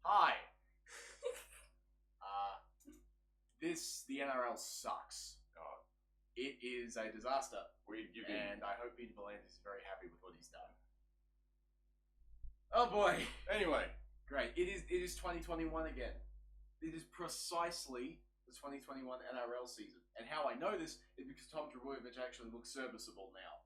Hi. The NRL sucks. Oh, It is a disaster. we'd give in. And I hope Peter V'landys is very happy with what he's done. Oh boy. Anyway, Great. It is 2021 again. It is precisely the 2021 NRL season. And how I know this is because Tom Trbojevic actually looks serviceable now.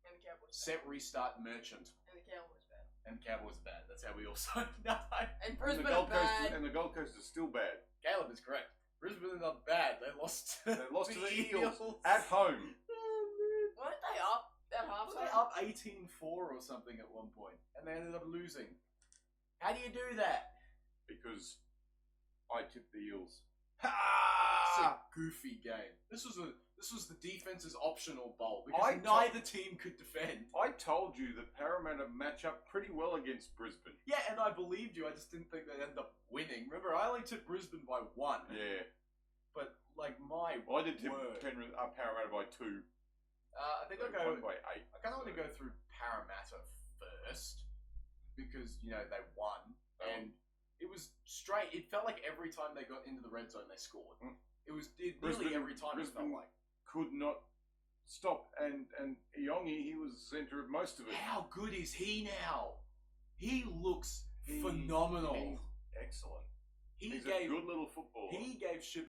And the Cowboys Set, restart, merchant. bad. And the Cowboys bad. And Cowboys are bad. That's how we also know. And Brisbane are bad. The Gold Coast is still bad. Caleb is correct. Brisbane are not bad. They lost. They lost to the Eels at home. Oh, man. Weren't they up at half? Were they up 18-4 or something at one point, and they ended up losing? How do you do that? Because I tipped the Eels. It's a goofy game. This was the defense's optional bowl because neither team could defend. I told you that Parramatta match up pretty well against Brisbane. Yeah, and I believed you. I just didn't think they'd end up winning. Remember, I only took Brisbane by 1. Yeah. But like my Well, I did tip word. Parramatta by 2. I think I'll They go won by 8. I kind of want to go through Parramatta first because they won and it was straight. It felt like every time they got into the red zone, they scored. Nearly every time. Brisbane it felt like could not stop, and Iongi, he was the centre of most of it. How good is he now? He looks phenomenal. He's excellent. He's gave a good little footballer. He gave Shib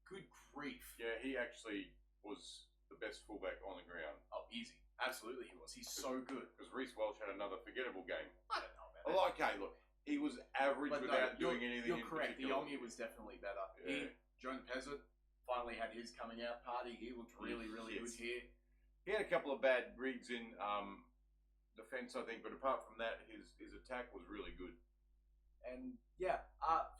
good grief. Yeah, he actually was the best fullback on the ground. Oh, easy. Absolutely, he was. He's so good. Because Reece Welch had another forgettable game. I don't know about that. Well, okay, look, he was average But without doing anything. You're in correct. particular. Iongi was definitely better. Yeah. Joan Pezzett finally had his coming out party. He looked really, really good here. He had a couple of bad reads in defence, I think, but apart from that, his attack was really good. And for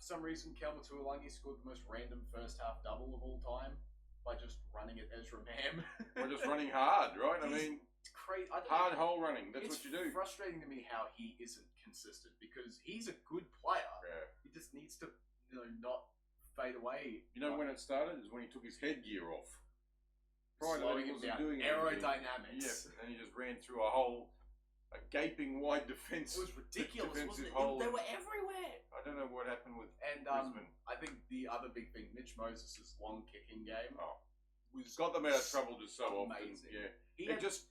some reason, Kelma Tuolangi scored the most random first half double of all time by just running at Ezra Mam. We're just running hard, right? I mean, it's crazy. Hard hole running. That's what you do. It's frustrating to me how he isn't consistent because he's a good player. Yeah. He just needs to, not fade away. You know when it started is when he took his headgear off. Prior to that, Slowing he him wasn't down. doing Aerodynamics. Yeah, and he just ran through a gaping wide defence. It was ridiculous, wasn't it? Hole. They were everywhere. I don't know what happened with And Brisbane. I think the other big thing, Mitch Moses' long kicking game was got them out of trouble just so amazing. often. Yeah, It just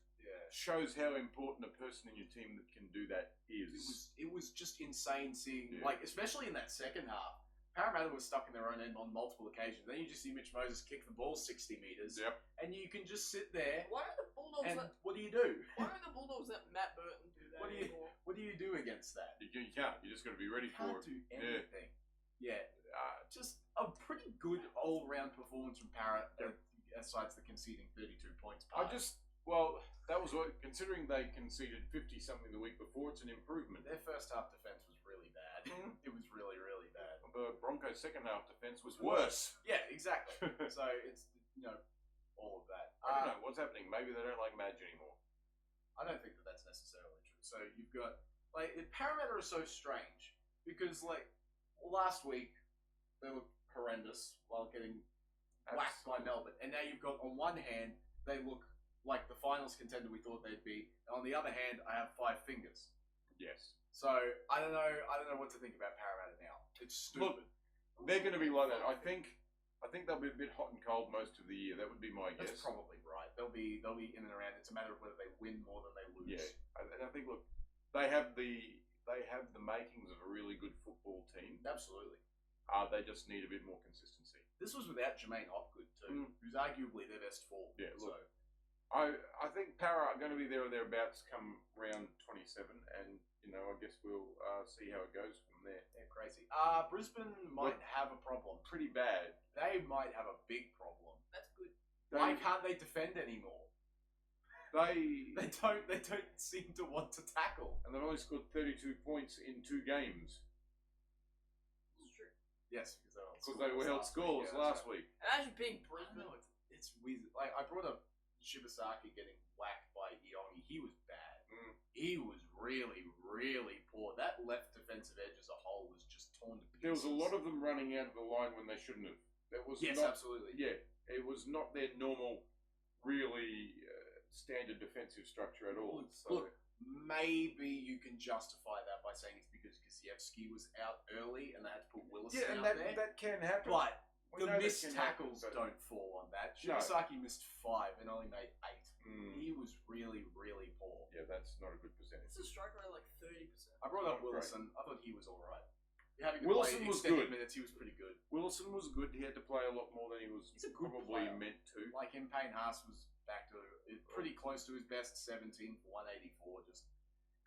shows how important a person in your team that can do that is. It was just insane seeing, especially in that second half. Parramatta was stuck in their own end on multiple occasions. Then you just see Mitch Moses kick the ball 60 metres. Yep. And you can just sit there. Why are the Bulldogs And let what do you do? Why are the Bulldogs let Matt Burton do that anymore? What do you do against that? You can't. You just got to be ready You for can't it. do anything. Just a pretty good all-round performance from Parrot, aside the conceding 32 points. That was what, considering they conceded 50-something the week before, it's an improvement. Their first half defence was really bad. It was really, really bad. The Broncos' second half defence was worse. Yeah, exactly. So it's, all of that. I don't know what's happening. Maybe they don't like Madge anymore. I don't think that's necessarily true. So you've got, Parramatta are so strange because, last week they were horrendous while getting whacked by Melbourne. And now you've got, on one hand, they look like the finals contender we thought they'd be. And on the other hand, I have 5 fingers. Yes. So I don't know what to think about Parramatta now. It's stupid. Look, they're going to be like that. I think they'll be a bit hot and cold most of the year. That would be my guess. That's probably right. They'll be in and around. It's a matter of whether they win more than they lose. Yeah, and I think they have the makings of a really good football team. Absolutely. They just need a bit more consistency. This was without Jermaine Hopgood too, who's arguably their best forward. Yeah, look, I think Para are going to be there or thereabouts come round 27, and I guess we'll see how it goes from there. They're crazy. Brisbane might have a problem. Pretty bad. They might have a big problem. That's good. Why can't they defend anymore? They don't seem to want to tackle. And they've only scored 32 points in 2 games. It's true. Yes, because they were held scoreless last week. Imagine being Brisbane. I know, it's weird. I brought up Shibasaki getting whacked by Iongi. He was bad. He was really, really poor. That left defensive edge as a whole was just torn to pieces. There was a lot of them running out of the line when they shouldn't have. That was absolutely. Yeah, it was not their normal, really standard defensive structure at all. Look, maybe you can justify that by saying it's because Kasiewski was out early and they had to put Willison Yeah, and out there. that can happen. But We the know that missed can tackles happen, but- don't fall on that. No. Shibasaki missed 5 and only made 8. Mm, He was really, really poor. yeah, that's not a good percentage. It's a strike rate like 30%. I brought up Not great. Willison. I thought he was alright. Having to Wilson play was extended good. minutes, he was pretty good. Wilson was good. He had to play a lot more than he was He's a good probably player. meant to. Like him, Payne Haas was back to pretty close to his best, 17 for 184. Just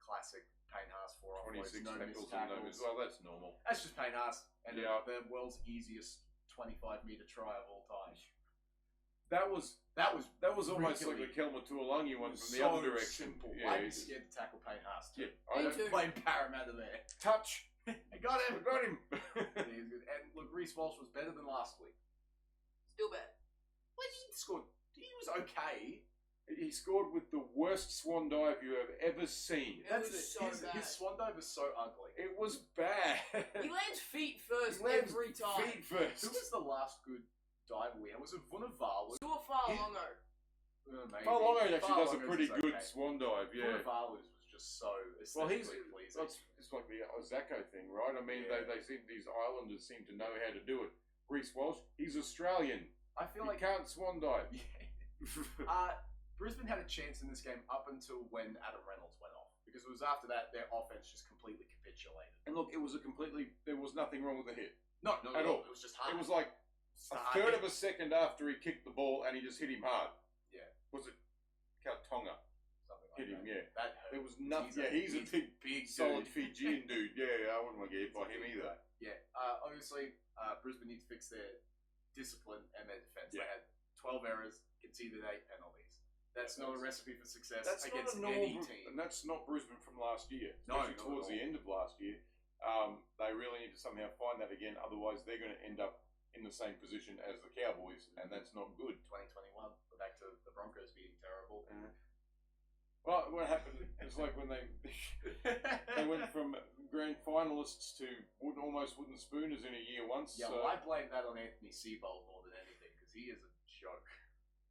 classic Payne Haas 4 offloads, 26 no tackles missed and no tackles. miss. Well, that's normal. That's just Payne Haas and Yeah. the world's easiest 25-meter try of all time. That was That was almost like really- the Kelma Tuolangi one from the so other direction. simple. Yeah, I'd be he- scared to tackle Payne Haas too. yeah, I I Me don't too. blame Parramatta there. touch. I got I him. got him. He's good. And look, Reece Walsh was better than last week. Still bad. When he scored, he was okay. He scored with the worst swan dive you have ever seen. It was so his, bad. his swan dive was so ugly. It was bad. He lands feet first He lands every time. Feet first. Who was the last good diver we had? Was it Vunivalu? Tuafalongo. Maybe. Falongo actually does a Farlongo's pretty is good okay. swan dive, yeah. Vunivalu's was just so Well, he's aesthetically pleasing. it's like the Ozako thing, right? I mean, Yeah. they seem these islanders seem to know how to do it. Reece Walsh, he's Australian. I feel He like can't swan dive. Brisbane had a chance in this game up until when Adam Reynolds went off, because it was after that their offense just completely capitulated. And look, it was there was nothing wrong with the hit. No, At all. It was just hard. It was like a third of a second after he kicked the ball and he just hit him hard. Yeah. Was it Kautonga? something like Hit him, that. yeah. That hurt. There was nothing. Yeah, he's a big, solid Fijian dude. Yeah, I wouldn't want to get hit by him either. Yeah, obviously, Brisbane need to fix their discipline and their defense. Yeah. They had 12 errors, conceded 8 penalties. That's not a recipe for success That's not against a normal, any team. and that's not Brisbane from last year. No, Especially not at towards the all. end of last year. They really need to somehow find that again. Otherwise, they're going to end up in the same position as the Cowboys, and that's not good. 2021, we're back to the Broncos being terrible. Well, what happened? It's like when they went from grand finalists to almost wooden spooners in a year once. Yeah, well, I blame that on Anthony Seibold more than anything, because he is a joke.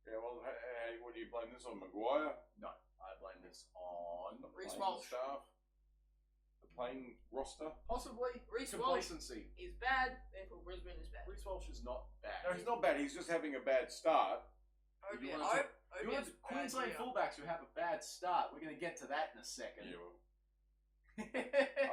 Yeah, well, hey, what do you blame this on? Maguire? No, I blame this on The Reece playing Walsh. staff? The playing roster? possibly Reece Walsh complacency. is bad, therefore Brisbane is bad. Reece Walsh is not bad. No, he's not bad. He's just having a bad start. You Obian, wanna talk- You Obian's have Queensland bad here. fullbacks who have a bad start. We're going to get to that in a second. Yeah, well,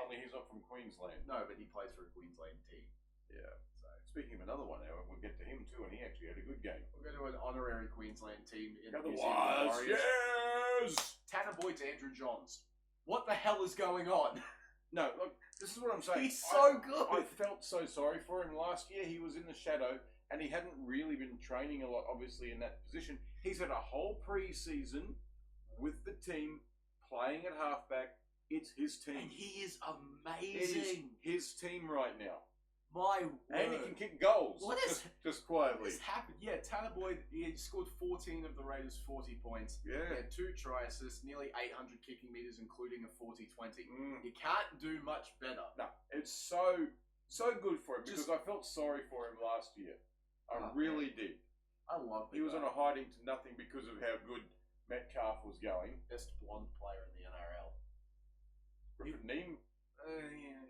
only he's not from Queensland. No, but he plays for a Queensland team. Yeah. So Speaking of another one, now we'll get to him too, and he actually had a good game. we'll go to an honorary Queensland team in the New Zealand Otherwise, Warriors. yes. Tanner Boyd's Andrew Johns. What the hell is going on? No, look, this is what I'm saying. He's so good. I felt so sorry for him last year. He was in the shadow, and he hadn't really been training a lot, obviously, in that position. He's had a whole pre-season with the team, playing at halfback. It's his team. And he is It is amazing. his team right now. My And he word. can kick goals. What is- just What quietly. has happened? Yeah, Tanner Boyd, he scored 14 of the Raiders' 40 points. He Yeah. had 2 try assists, nearly 800 kicking meters, including a 40-20. Mm. You can't do much better. No, it's so good for him because Just- I felt sorry for him last year. I Oh, really did. I love the He was guy. on a hiding to nothing because of how good Metcalf was going. Best blonde player in the NRL. Griffin Neem, Yeah.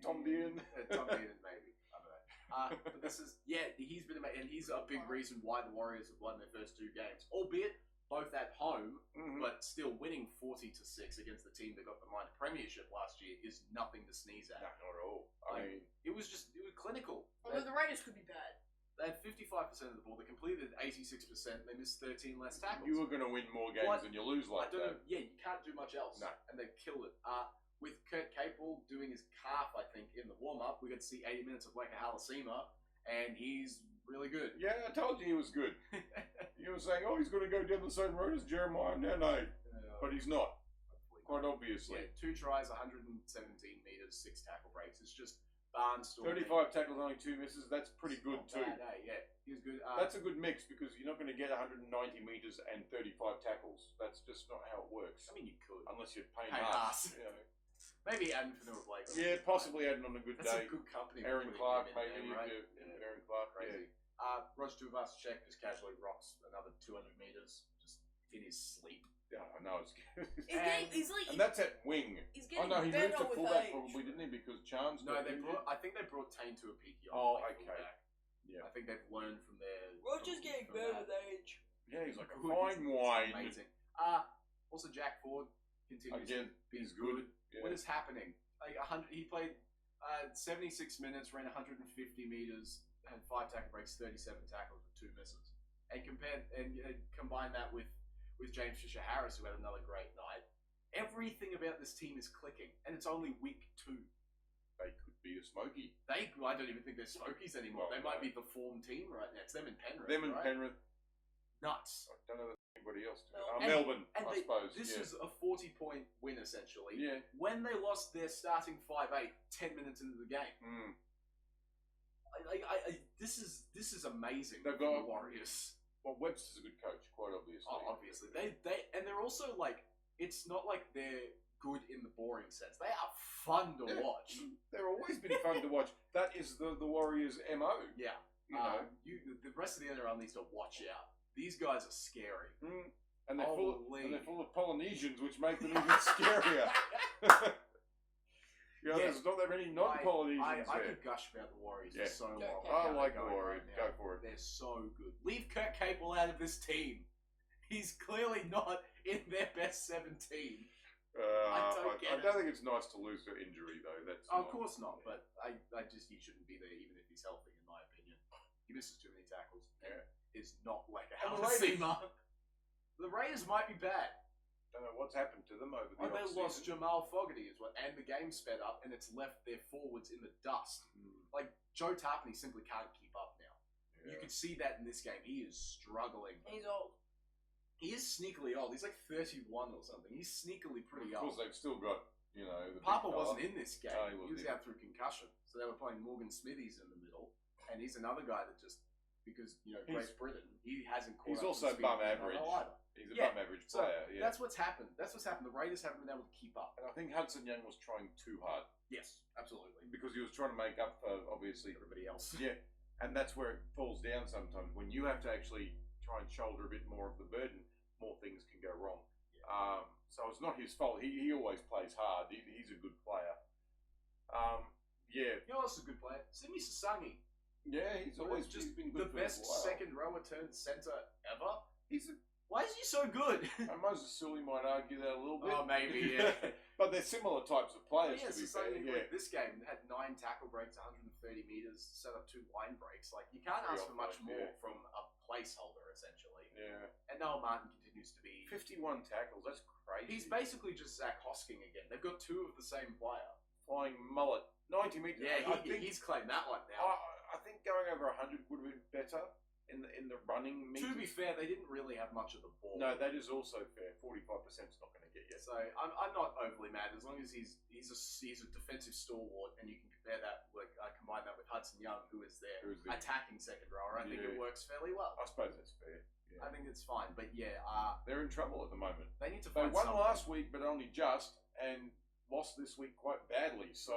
Tom Dean. Tom Dean, maybe. I don't know. But this is, he's been amazing, and he's a big reason why the Warriors have won their first 2 games, albeit both at home, Mhm. but still winning 40-6 against the team that got the minor premiership last year is nothing to sneeze No, at. not at all. I Like, mean, it was clinical. Although the Raiders could be bad. They had 55% of the ball. They completed 86%. They missed 13 less tackles. you were going to win more games What? than you lose I like don't that. know. Yeah, you can't do much else. No. And they killed it. With Kurt Capel doing his calf, I think, in the warm-up, we got to see 80 minutes of Weka Halasima, and he's really good. Yeah, I told you he was good. You were saying, oh, he's going to go down the same road as Jeremiah. No. But he's not, quite obviously. Yeah, 2 tries, 117 meters, 6 tackle breaks. It's just barnstorming. 35 tackles, only 2 misses. That's pretty It's good not too. bad, eh? Yeah, he was good. That's a good mix because you're not going to get 190 meters and 35 tackles. That's just not how it works. I mean, you could. Unless you're paying Payne us. Haas. Maybe Adam Fanua Blake. Yeah, possibly adding on a good That's day. a good company. Aaron putting Clark, him in maybe. there, right? If Yeah. Aaron Clark, Crazy. Roger Tuvascek just casually rocks another 200 meters just in his sleep. Yeah, I know it's He's like, and that's at wing. he's Oh getting no, he moved better to with fullback age. probably, didn't he? Because Chance No, got injured. I think they brought Tane to a PPR. Oh, play okay. fullback. Yeah. I think they've learned from their. Roger's getting from better that. with age. Yeah, he's like a Good. fine He's wine. Amazing. Also Jack Ford continues Again, to be he's good. Yeah. What is happening? Like 100, he played 76 minutes, ran 150 meters, had 5 tackle breaks, 37 tackles with 2 misses. And combine that with James Fisher-Harris, who had another great night. Everything about this team is clicking, and it's only week 2. They could be a Smoky. I don't even think they're Smokies anymore. Well, they might no. be the form team right now. It's them and Penrith. Them and right? Penrith. Nuts. I don't know anybody else. No. Melbourne, And I suppose. This yeah. is a 40-point win, essentially. Yeah. When they lost their starting 5'8", 10 minutes into the game. Mm. This is amazing. They've for got- the Warriors. Well, Webster's a good coach, quite obviously. Oh, obviously, they're also like, it's not like they're good in the boring sense. They are fun to Yeah. watch. They've always been fun to watch. That is the Warriors' MO. Yeah. You know. The rest of the NRL needs to watch out. These guys are scary. Mm. And they're Holy. full of Polynesians, which make them even scarier. You know, Yeah. there's not that many non-Polynesians I there. could gush about the Warriors Yeah. for so long. Okay. I How like they're the going Warriors. right now. Go for it. They're so good. Leave Kurt Capel out of this team. He's clearly not in their best 17. I don't get I don't think it's nice to lose to injury, though. That's Of not- course not, but I just he shouldn't be there even if he's healthy, in my opinion. He misses too many tackles. Yeah. Is not like a And hell the of a Raiders- seamer. The Raiders might be bad. Don't know what's happened to them over the They off-season. lost Jamal Fogarty as well, and the game sped up, and it's left their forwards in the dust. Like Joe Tarpany simply can't keep up now. Yeah. You could see that in this game. He is struggling. He's old. He is sneakily old. He's like 31 or something. He's sneakily pretty Of course, old. they've still got, you know, the big Papa fella. wasn't in this game. No, he he wasn't was in. out through concussion. So they were playing Morgan Smithies in the middle, and he's another guy that just because Great Britain, he hasn't caught He's up to also speed bum with the average. NRL either. He's a Yeah. bum average So player. Yeah. that's what's happened. The Raiders haven't been able to keep up. And I think Hudson Young was trying too hard Yes, absolutely. because he was trying to make up for obviously. Everybody else. Yeah, and that's where it falls down sometimes when you have to actually try and shoulder a bit more of the burden. More things can go wrong. So it's not his fault. He always plays hard. He's a good player. Yeah, You know, also a good player, Simi Sasangi. yeah. He's always just been the good. best for a while. second rower turned center ever. He's. Why is he so good? Moses Sully might argue that a little bit. Oh, maybe, yeah. But they're similar types of players, Yeah, to be fair. Sasangi, Yeah. like, this game had 9 tackle breaks, 130 meters, set up 2 line breaks. Like you can't 3 ask for much offloads, more yeah. from a placeholder, essentially. Yeah. And Noah Martin continues to be. 51 tackles. That's crazy. He's basically just Zach Hosking again. They've got 2 of the same player. flying mullet. 90 meters. Yeah, I think, he's claimed that one now. I think going over 100 would have been better in the running meters. To be fair, they didn't really have much of the ball. No, that is also fair. 45% is not going to get you. So I'm not overly mad as long as he's a defensive stalwart, and you can compare that combine that with Hudson Young, who is their Who's the- attacking second rower. I think it Yeah. works fairly well. I suppose that's fair. Yeah. I think it's fine, but yeah, They're in trouble at the moment. they need to They find won something. last week, but only just, and lost this week quite badly. So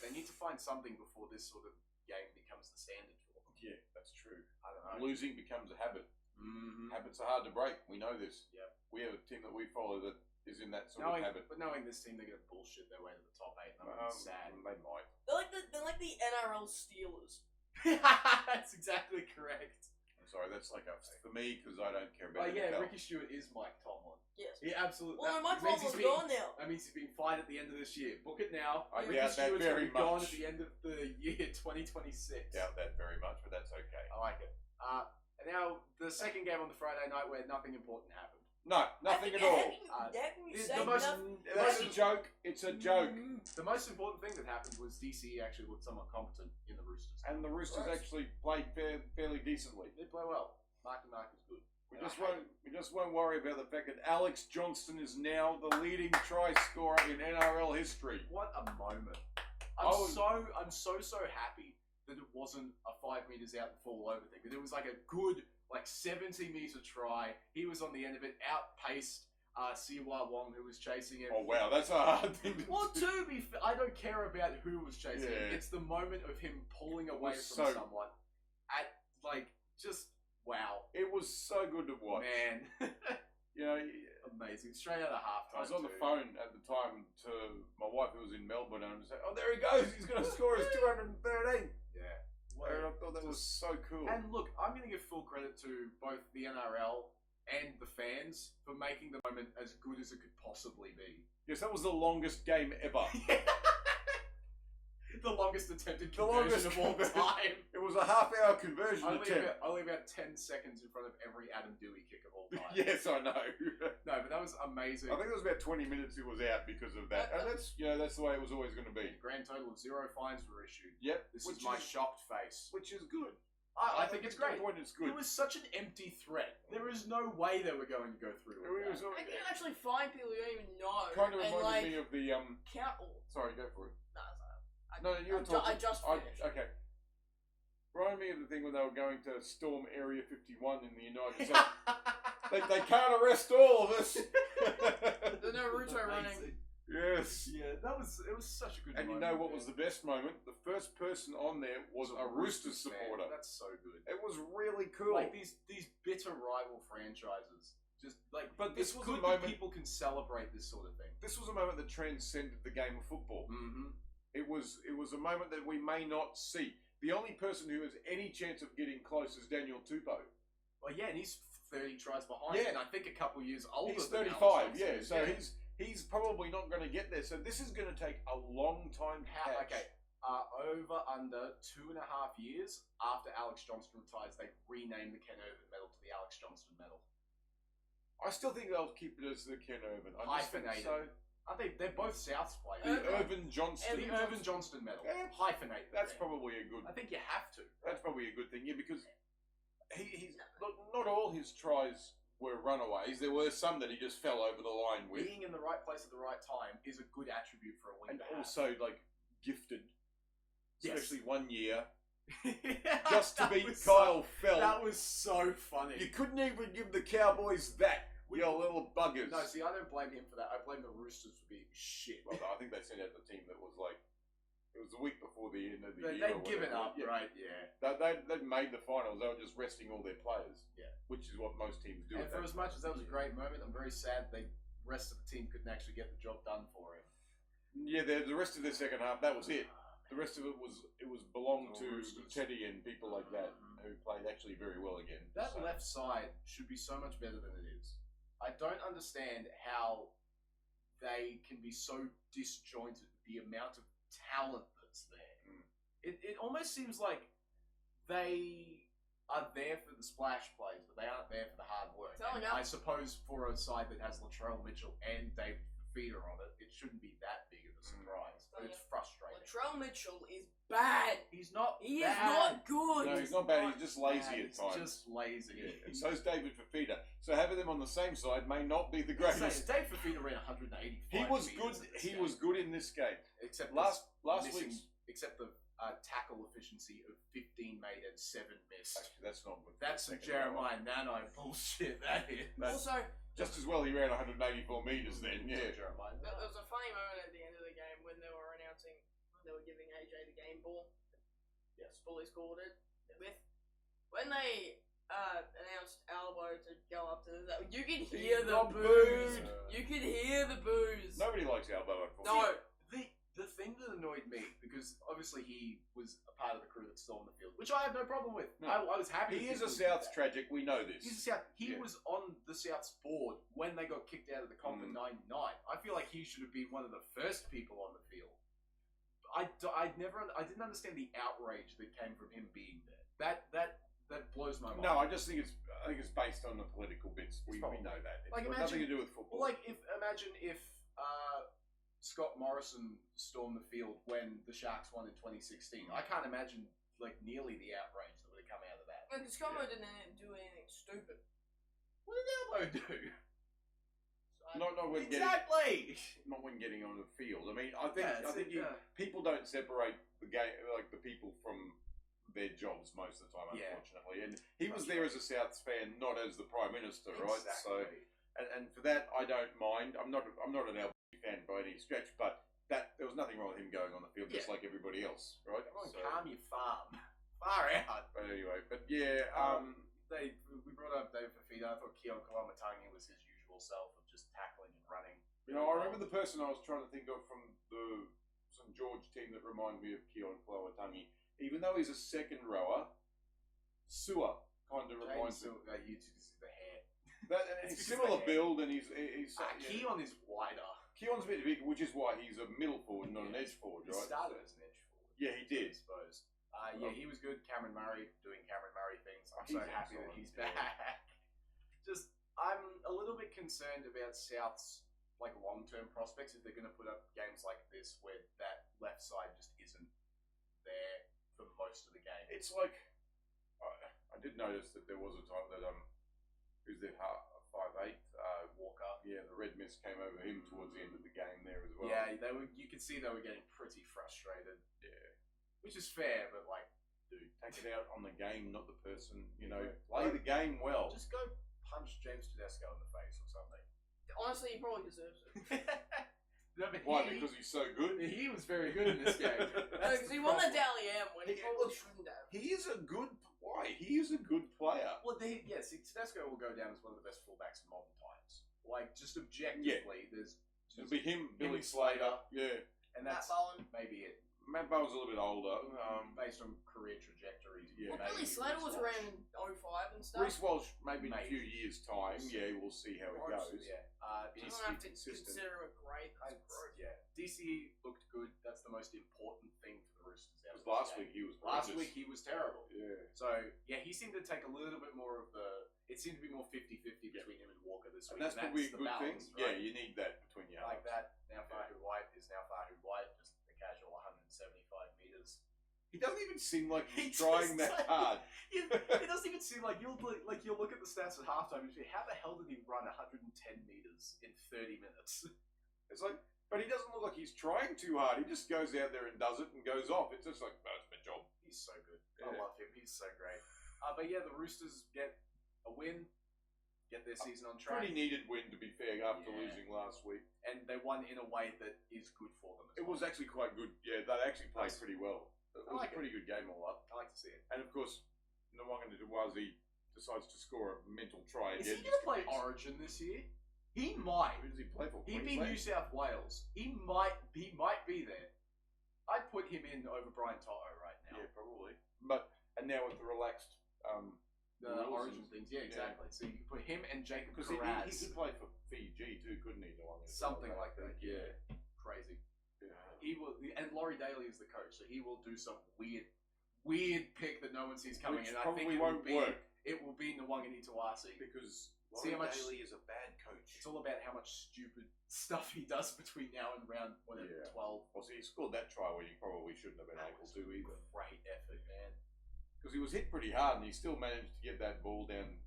they need to find something before this sort of game becomes the standard for them. yeah, that's true. I don't know. Losing becomes a habit. Mm-hmm. Habits are hard to break. We know this. Yep. We have a team that we follow that is in that sort of habit. But knowing this team, they're going to bullshit their way to the top 8. And I'm sad. They might. They're like the NRL Steelers. That's exactly correct. I'm sorry, that's like a for me because I don't care Oh about yeah, NFL. Ricky Stewart is Mike Tomlin. Yes. He absolutely. Well, Mike means he's Tomlin's being- gone now. That means he's being fired at the end of this year. Book it now. I Ricky doubt that Stewart's very going to be gone much. at the end of the year 2026. Doubt that very much, but that's okay. I like it. And now the second game on the Friday night where nothing important happened. No, nothing at all. How can you the say most- nothing? That's a joke. It's a joke. The most important thing that happened was DCE actually looked somewhat competent in the Roosters. And the Roosters Right. actually played fairly decently. They play well. Mark is good. We And just I hate won't. We just won't worry about the fact that Alex Johnston is now the leading try scorer in NRL history. What a moment! Oh. I'm so happy that it wasn't a 5 meters out and fall over thing. That it was like a good 70-meter try. He was on the end of it, outpaced Siwa Wong, who was chasing him. Oh wow, that's a hard thing to Well, do. to be fair, I don't care about who was chasing him. Yeah. It's the moment of him pulling away was from so- someone. Just wow, It was so good to watch. man. You know, Amazing. Straight out of halftime. I was on the too. phone at the time to my wife who was in Melbourne, and I was like, "Oh, there he goes! He's going to score his 213." Yeah. And I thought that was so cool. And look, I'm going to give full credit to both the NRL and the fans for making the moment as good as it could possibly be. Yes, that was the longest game ever. The longest attempted The conversion longest of all conversion. time. It was a half-hour conversion attempt. Only about 10 seconds in front of every Adam Dewey kick of all time. Yes, I know. No, but that was amazing. I think it was about 20 minutes it was out because of that. And that's that's the way it was always going to be. A grand total of 0 fines were issued. Yep. This is my shocked face. Which is good. I think it's great. Point, it's good. It was such an empty threat. There is no way they were going to go through with It was that. I can actually find people you don't even know. kind of and reminded like, me of the count. Sorry, go for it. No, No, you were talking. I just finished. Okay. Remind me of the thing when they were going to storm Area 51 in the United States. they can't arrest all of us. There's no Naruto running. Yes. Yeah, it was such a good And you moment. know what was the best moment? The first person on there was a Roosters supporter. That's so good. It was really cool. Like these bitter rival franchises. Just like, But this it's was a good that moment- people can celebrate this sort of thing. This was a moment that transcended the game of football. Mm-hmm. It was a moment that we may not see. The only person who has any chance of getting close is Daniel Tupou. Well, yeah, and he's 30 tries behind, Yeah. and I think a couple years older. He's than 35, Alex yeah. Johnson. So he's probably not going to get there. So this is going to take a long time to catch. Okay. Over under 2.5 years after Alex Johnston retires, they rename the Ken Irvin Medal to the Alex Johnston Medal. I still think they'll keep it as the Ken Irvin. I just think Hyphenated. so. I think they're both Souths players. The Irvin Johnston. The Irvin Johnston Medal. Yeah. Hyphenated. That's then. probably a good. I think you have to. That's probably a good thing, yeah, because he's not all his tries were runaways. There were some that he just fell over the line with, Being in the right place at the right time is a good attribute for a winger. and to have. also like gifted, Yes. especially one year just to That beat was Kyle So, Felt. that was so funny. You couldn't even give the Cowboys that. You little buggers. No, see, I don't blame him for that. I blame the Roosters for being shit. Well, I think they sent out the team that was like, it was the week before the end of the year. They'd or given whatever. up, Yeah. right? Yeah. They'd made the finals. They were just resting all their players. Yeah. Which is what most teams do. And at for that as much as that was a time. great moment, I'm very sad the rest of the team couldn't actually get the job done for him. Yeah, the rest of the second half, that was it. The rest of it was belonged to Roosters. Teddy and people like that who played actually very well again. That So- left side should be so much better than it is. I don't understand how they can be so disjointed with the amount of talent that's there. Mm. It almost seems like they are there for the splash plays, but they aren't there for the hard work. Tell me And now. I suppose for a side that has Latrell Mitchell and Dave Feeder on it shouldn't be that big of a surprise. But it's frustrating. Latrell Mitchell is bad. He's not He bad. is not good. No, he's not bad. He's just lazy bad. at He's times. just lazy. Yeah. And so's David Fafita. So having them on the same side may not be the Saying greatest. Dave Fafita ran 185. He was meters good. in this He game. was good in this game. Except Last missing- week's. except the tackle efficiency of 15 made and 7 missed. Actually, that's not good. That's some Second Jeremiah Nano bullshit. That is. That's- Also, Just as well he ran 184 meters then. Yeah. Jeremiah. there was a funny moment at the end of the game when they were announcing, when they were giving AJ the game ball. Yes. Bullies called it. With when they announced Albo to go up to that, you could hear the got boos. booed. You could hear the boos. Nobody likes Albo. No. The thing that annoyed me, because obviously he was a part of the crew that stormed the field, which I have no problem with. No. I was happy. He that is a people did Souths that. tragic. We know this. He's a South. He Yeah. was on the Souths board when they got kicked out of the comp in Mm. '99. I feel like he should have been one of the first people on the field. I didn't understand the outrage that came from him being there. That blows my mind. No, I just think it's based on the political bits. We know that. It's Like, got nothing to do with football. Well, like imagine if Scott Morrison stormed the field when the Sharks won in 2016. I can't imagine like nearly the outrage that would have come out of that. And Scummo didn't do anything stupid. What did Elmo do? So not when Exactly. not when getting on the field. I mean, I think people don't separate the game, like the people from their jobs most of the time, Yeah. unfortunately. And he was there as a Souths fan, not as the Prime Minister, right? So, Exactly. and for that, I don't mind. I'm not an LB fan by any stretch, but there was nothing wrong with him going on the field, just Yeah. like everybody else, right? Everyone So, calm your farm. Far out. but anyway, but yeah, We brought up Dave Fafita. I thought Keon Kalamatangi was his usual self of just tackling and running. You know, I remember the person I was trying to think of from the St George team that reminded me of Keon Kolowatangi. Even though he's a second rower, Sua kind of reminds me. You just the hair. He's similar build, and he's Keon is wider. Keon's a bit big, which is why he's a middle forward, not an edge forward, He right? started as an edge forward. Yeah, he did. I suppose. He was good. Cameron Murray doing Cameron Murray things. I'm He's so happy that excellent, he's yeah. back. I'm a little bit concerned about South's long-term prospects if they're going to put up games like this where that left side just isn't there for most of the game. It's like I did notice that there was a time that who's their 5'8" Walker. Yeah, the red mist came over him towards the end of the game there as well. Yeah, they were. You could see they were getting pretty frustrated. Yeah, which is fair, but dude, take it out on the game, not the person. You know, play the game well. Just go punch James Tedesco in the face or something. Honestly, he probably deserves it. No, but Why? Because he's so good. he was very good in this game. Because he won the Dally M when he probably shouldn't have. He is a good. Why? He is a good player. Well, see, Tedesco will go down as one of the best fullbacks in modern times. Just objectively, there's It'll be him, Billy and Slater. Yeah. and Matt that's Bowen. maybe it. Matt Bowen's a little bit older. Based on career trajectories. Yeah. Well, Billy Slater was around 05 and stuff. Reece Walsh, maybe in a Maybe. few years' time. Yeah, we'll see how it goes. Yeah. You He's don't have to consistent. consider it great. That's gross. Yeah. DCE looked good. That's the most important thing for the Roosters. Out of Because last this week game. he was Last horrendous. week he was terrible. Yeah. So, yeah, he seemed to take a little bit more of the... It seemed to be more 50-50 between him and Walker this week. And that's probably a the good balance, thing. Yeah, right? you need that between your Like halves. that. Now Fahu White is now Fahu White, just a casual 175 metres. He doesn't even seem like He he's trying just that hard. It doesn't even seem like you'll look at the stats at halftime and say, how the hell did he run 110 metres in 30 minutes? It's like, but he doesn't look like he's trying too hard. He just goes out there and does it and goes off. It's just like, that's my job. He's so good. Yeah. I love him. He's so great. But yeah, the Roosters get a win, get their season on track. Pretty needed win, to be fair, after Yeah. losing last week. And they won in a way that is good for them. It was actually quite good. Yeah, they actually played pretty well. It was like a pretty good game all up. I like to see it. And of course, Nwanga Nduwazi decides to score a mental try Is again. he going to play Origin this year? He might. Who does he play for? He'd be Queensland? New South Wales. He might be there. I'd put him in over Brian Toto right now. Yeah, probably. And now with the relaxed, The rules Origin and- things, yeah, exactly. So you could put him and Jacob because he Karaz. could play for Fiji too, couldn't he? Nwanga? Something like that, yeah. Crazy. Yeah. He will, and Laurie Daly is the coach, so he will do some weird pick that no one sees coming. Which And I think probably won't work. It will be Nwanga Nituasi. Because See how much- Daly is a bad coach. It's all about how much stupid stuff he does between now and round whatever Yeah. 12. Well, see, he scored that try when he probably shouldn't have been That able was to either. Great effort, man. Because he was hit pretty hard and he still managed to get that ball down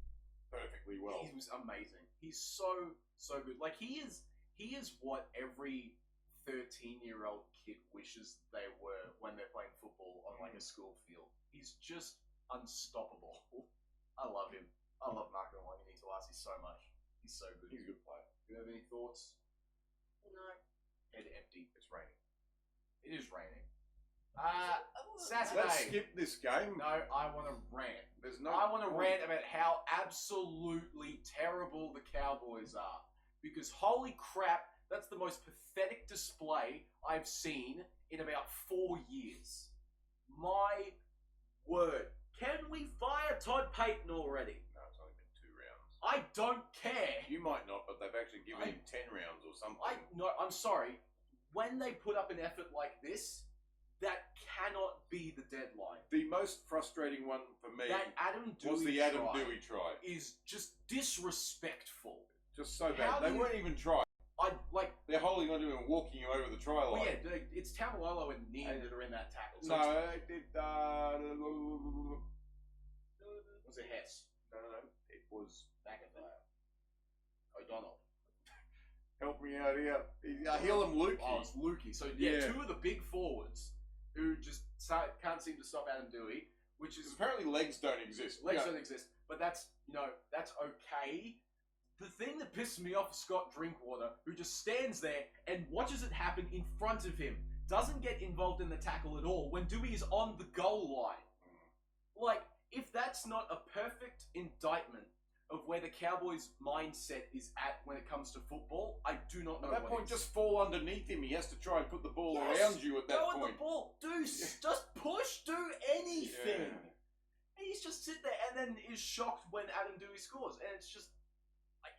perfectly well. He was amazing. He's so good. Like he is what every 13-year-old kid wishes they were when they're playing football on like a school field. He's just unstoppable. I love him. I love Marco Wanganituasi so much. He's so good. He's a good player. Do you have any thoughts? No. Head empty. It's raining. It is raining. Let's Saturday. skip this game. No, I want to rant. There's no. I want to point. rant about how absolutely terrible the Cowboys are. Because holy crap, that's the most pathetic display I've seen in about 4 years. My word. Can we fire Todd Payton already? No, it's only been 2 rounds. I don't care. You might not, but they've actually given him 10 rounds or something. I'm sorry. When they put up an effort like this, that cannot be the deadline. The most frustrating one for me That Adam Dewey was the Adam try Dewey try. is just disrespectful. Just so How bad. They do you- weren't even trying. They're holding on to him and walking him over the try line. Well, yeah, it's Tamalolo and Neen that are in that tackle. So No, was it Hess? No. It was. McIntyre. O'Donnell. Help me out here. Hillem Lukey. Oh, it's Lukey. So, yeah, Yeah. 2 of the big forwards who just can't seem to stop Adam Dewey, which is... Apparently legs don't exist. Legs Yeah. don't exist, but that's okay. The thing that pisses me off is Scott Drinkwater, who just stands there and watches it happen in front of him. Doesn't get involved in the tackle at all when Dewey is on the goal line. Like, if that's not a perfect indictment of where the Cowboys' mindset is at when it comes to football, I do not know. At that what point, is. just fall underneath him. He has to try and put the ball Yes, around you at that go at point. the ball, just push, do anything. Yeah. And he's just sit there and then is shocked when Adam Dewey scores, and it's just like.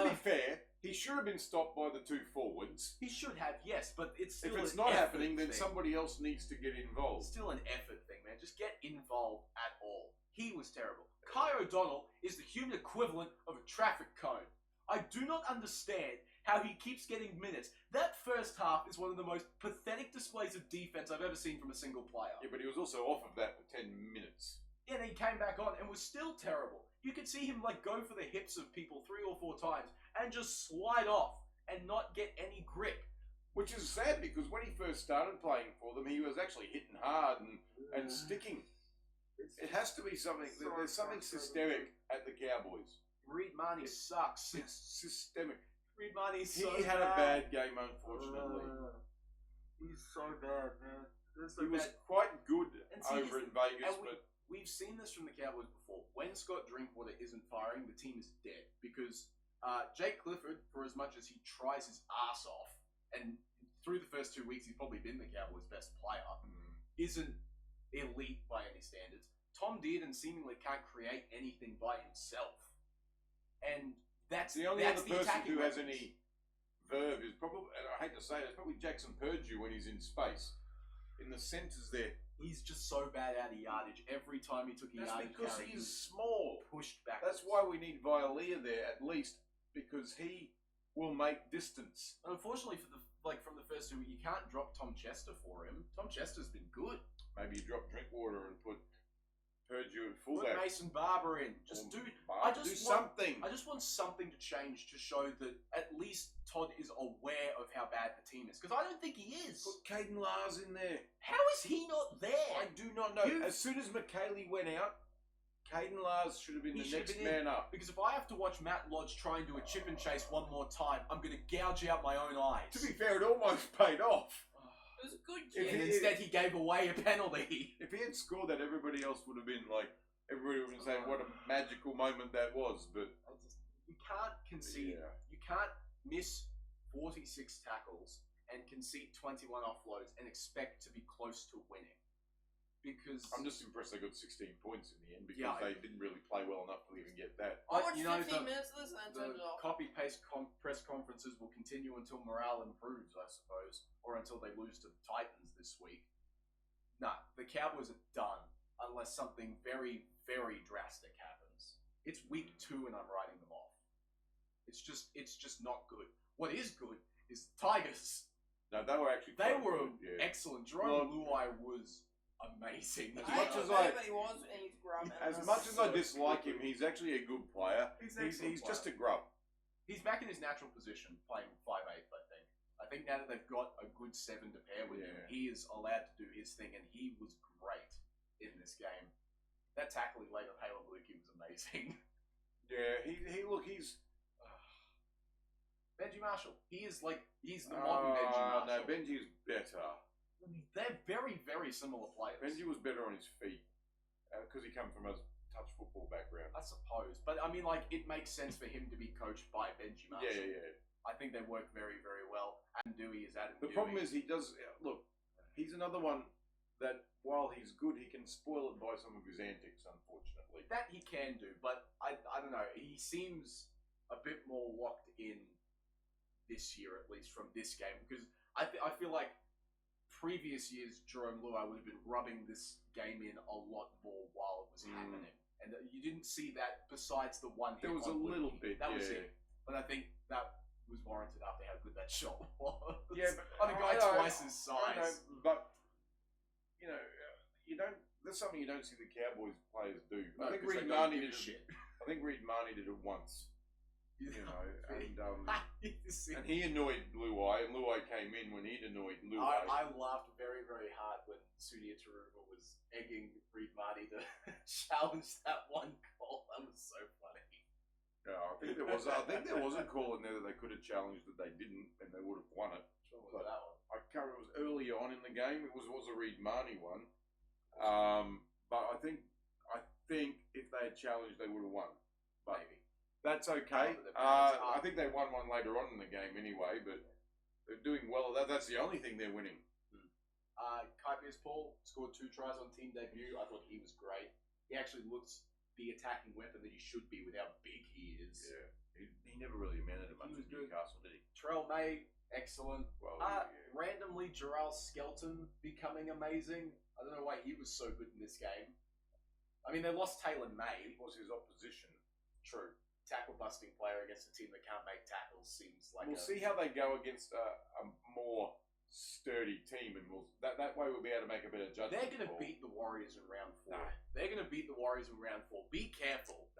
To be fair, he should have been stopped by the two forwards. He should have, yes, but it's still If it's an not effort happening, then thing. somebody else needs to get It's involved. still an effort thing, man. Just get involved at all. He was terrible. Kai O'Donnell is the human equivalent of a traffic cone. I do not understand how he keeps getting minutes. That first half is one of the most pathetic displays of defense I've ever seen from a single player. Yeah, but he was also off of that for 10 minutes. Yeah, and he came back on and was still terrible. You could see him like go for the hips of people 3 or 4 times and just slide off and not get any grip. Which is sad because when he first started playing for them, he was actually hitting hard and sticking. It has to be something. There's something systemic at the Cowboys. Reed Marnie sucks. It's systemic. Reed Marnie's He so had bad. a bad game, unfortunately. He's so bad, man. He was quite good And see, over in Vegas, and but we've seen this from the Cowboys before. When Scott Drinkwater isn't firing, the team is dead. Because Jake Clifford, for as much as he tries his ass off, and through the first 2 weeks he's probably been the Cowboys' best player, isn't elite by any standards. Tom Dearden seemingly can't create anything by himself. And that's the only other person attacking who has weapons. any verve is probably, and I hate to say it, it's probably Jackson Purdue when he's in space. In the centres there. He's just so bad out of yardage. Every time he took a That's yardage because carry, he he's was small. pushed back. That's why we need Vialia there at least, because he will make distance. Unfortunately, from the first 2 weeks, you can't drop Tom Chester for him. Tom Chester's been good. Maybe you drop Drinkwater and put Purdue at Put fullback. Mason Barber in. Just Or do. Barber. I just do want- something. I just want something to change to show that at least Todd is aware of how bad the team is. Because I don't think he is. Put Caden Lars in there. How is he not there? I do not know. You- As soon as McKaylee went out, Caden Lars should have been He the should have next been in. man up. Because if I have to watch Matt Lodge try and do a chip and chase one more time, I'm going to gouge out my own eyes. To be fair, it almost paid off. It was a good If game. And he- instead, he gave away a penalty. If he had scored that, everybody else would have been like, everybody would have been saying what a magical moment that was. But You can't concede. yeah. You can't miss 46 tackles and concede 21 offloads and expect to be close to winning. Because I'm just impressed they got 16 points in the end because Yeah, they didn't really play well enough to even get that. I watched you know, 15 minutes of this and then turned it the off. copy-paste press conferences will continue until morale improves, I suppose, or until they lose to the Titans this week. No, the Cowboys are done unless something very, very drastic happens. It's week 2 and I'm writing them off. It's just not good. What is good is the Tigers. No, they were actually They quite were good, yeah. excellent. Jerome Luai was amazing. As I much didn't as know I- but he was, and he's grub. As much as I dislike him, he's actually a good player. He's an excellent He's just a player. grub. He's back in his natural position, playing 5'8", I think. I think now that they've got a good 7 to pair with him, Yeah. he is allowed to do his thing, and he was great in this game. That tackle he laid on Halen Luki was amazing. Yeah, he's Benji Marshall. He's the modern Benji Marshall. no, Benji is better. They're very, very similar players. Benji was better on his feet because he come from a touch football background. I suppose. But, I mean, it makes sense for him to be coached by Benji Marshall. Yeah. I think they work very, very well. Adam Dewey is Adam The Dewey. problem is he does look. He's another one that while he's good, he can spoil it by some of his antics. Unfortunately, That he can do, but I don't know. He seems a bit more locked in this year, at least from this game, because I feel like previous years Jerome Luai would have been rubbing this game in a lot more while it was happening, and you didn't see that besides the one hit. there was a on little Luki. bit. That yeah. was it, but I think that was warranted after how good that shot was. Yeah, but on a guy I know, twice his I know, size. but you don't. That's something you don't see the Cowboys players do. No, I think 'cause they Reed don't Marnie give a did shit. it. I think Reed Marnie did it once. You know, and he annoyed Blue Eye, and Blue Eye came in when he'd annoyed Blue Eye. I laughed very, very hard when Sunia Taruva was egging Reed Marty to challenge that one call. That was so funny. Yeah, I think there was a call in there that they could have challenged that they didn't, and they would have won it. Sure was that one. I can't remember. It was early on in the game. It was a Reed Marnie one. But I think if they had challenged, they would have won. But Maybe. That's okay. But the Panthers I are- think they won one later on in the game anyway, but they're doing well. That's the only thing they're winning. KPDH Paul scored 2 tries on team debut. I thought he was great. He actually looks the attacking weapon that he should be with how big he is. Yeah, he never really amounted to much He was with good. Newcastle, did he? Trell May, excellent. Well, Randomly, Jarrell Skelton becoming amazing. I don't know why he was so good in this game. I mean, they lost Taylor May. It was his opposition. True. Tackle busting player against a team that can't make tackles seems like We'll see how they go against a more sturdy team, and that way we'll be able to make a better judgment. They're going to call. beat the Warriors in round 4. No. They're going to beat the Warriors in round 4. Be careful.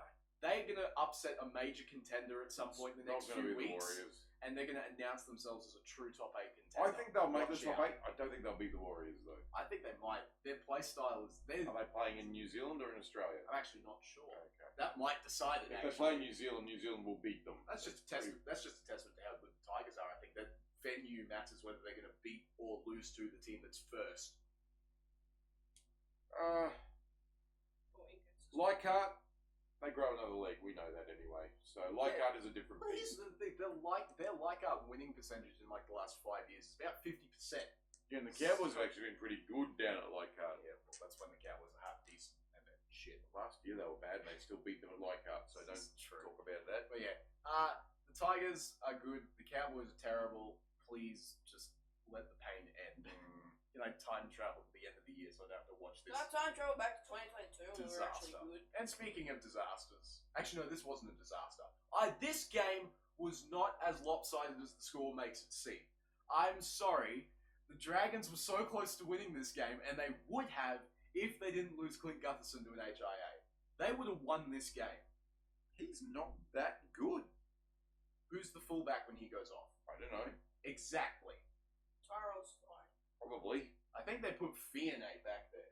They're going to upset a major contender at some point in the Not next gonna few be the weeks. Warriors. And they're going to announce themselves as a true top 8 contender. I think they'll make the Watch top out. 8. I don't think they'll beat the Warriors though. I think they might. Their play style is... Are they playing in New Zealand or in Australia? I'm actually not sure. Okay. That might decide it, If they actually. play in New Zealand will beat them. That's just a testament. That's just a testament to how good the Tigers are. I think that venue matters whether they're going to beat or lose to the team that's first. Leichhardt, they grow another leg. We know that anyway. So Leichhardt is a different Well, here's beast. the thing. Their Leichhardt winning percentage in like the last 5 years is about 50%. Yeah, and the Cowboys have actually been pretty good down at Leichhardt. Yeah, well, that's when the Cowboys are half decent and then shit. Last year they were bad and they still beat them at Leichhardt, so don't This is true. talk about that. But yeah, the Tigers are good. The Cowboys are terrible. Please just let the pain end. You know, time travel to the end of the year so I don't have to watch this. That time travel back to 2022 when we were actually Disaster. good. And speaking of disasters, actually no, this wasn't a disaster. This game was not as lopsided as the score makes it seem. I'm sorry, the Dragons were so close to winning this game, and they would have if they didn't lose Clint Gutherson to an HIA. They would have won this game. He's not that good. Who's the fullback when he goes off? I don't know. Exactly. Tyro's fine. Probably. I think they put Fionney back there.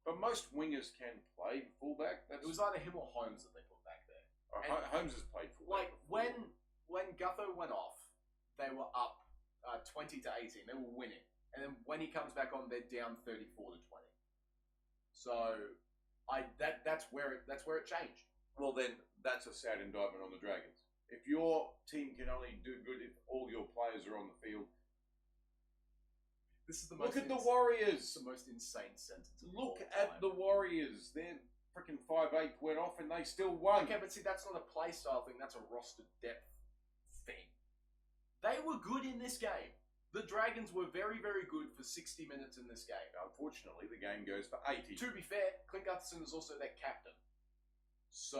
But most wingers can play fullback. It was either him or Holmes that they put back there. and- Holmes has played fullback. Like before. when Gutho went off, they were up 20 to 18. They were winning, and then when he comes back on, they're down 34 to 20. So that's where it changed. Well, then that's a sad indictment on the Dragons. If your team can only do good if all your players are on the field, This is the look most at the It's Warriors. the most insane sentence. Of Look all at time. the Warriors. Their freaking 5'8" went off and they still won. Okay, but see, that's not a play style thing. That's a roster depth thing. They were good in this game. The Dragons were very, very good for 60 minutes in this game. Unfortunately, the game goes for 80. To be fair, Clint Gutherson is also their captain. So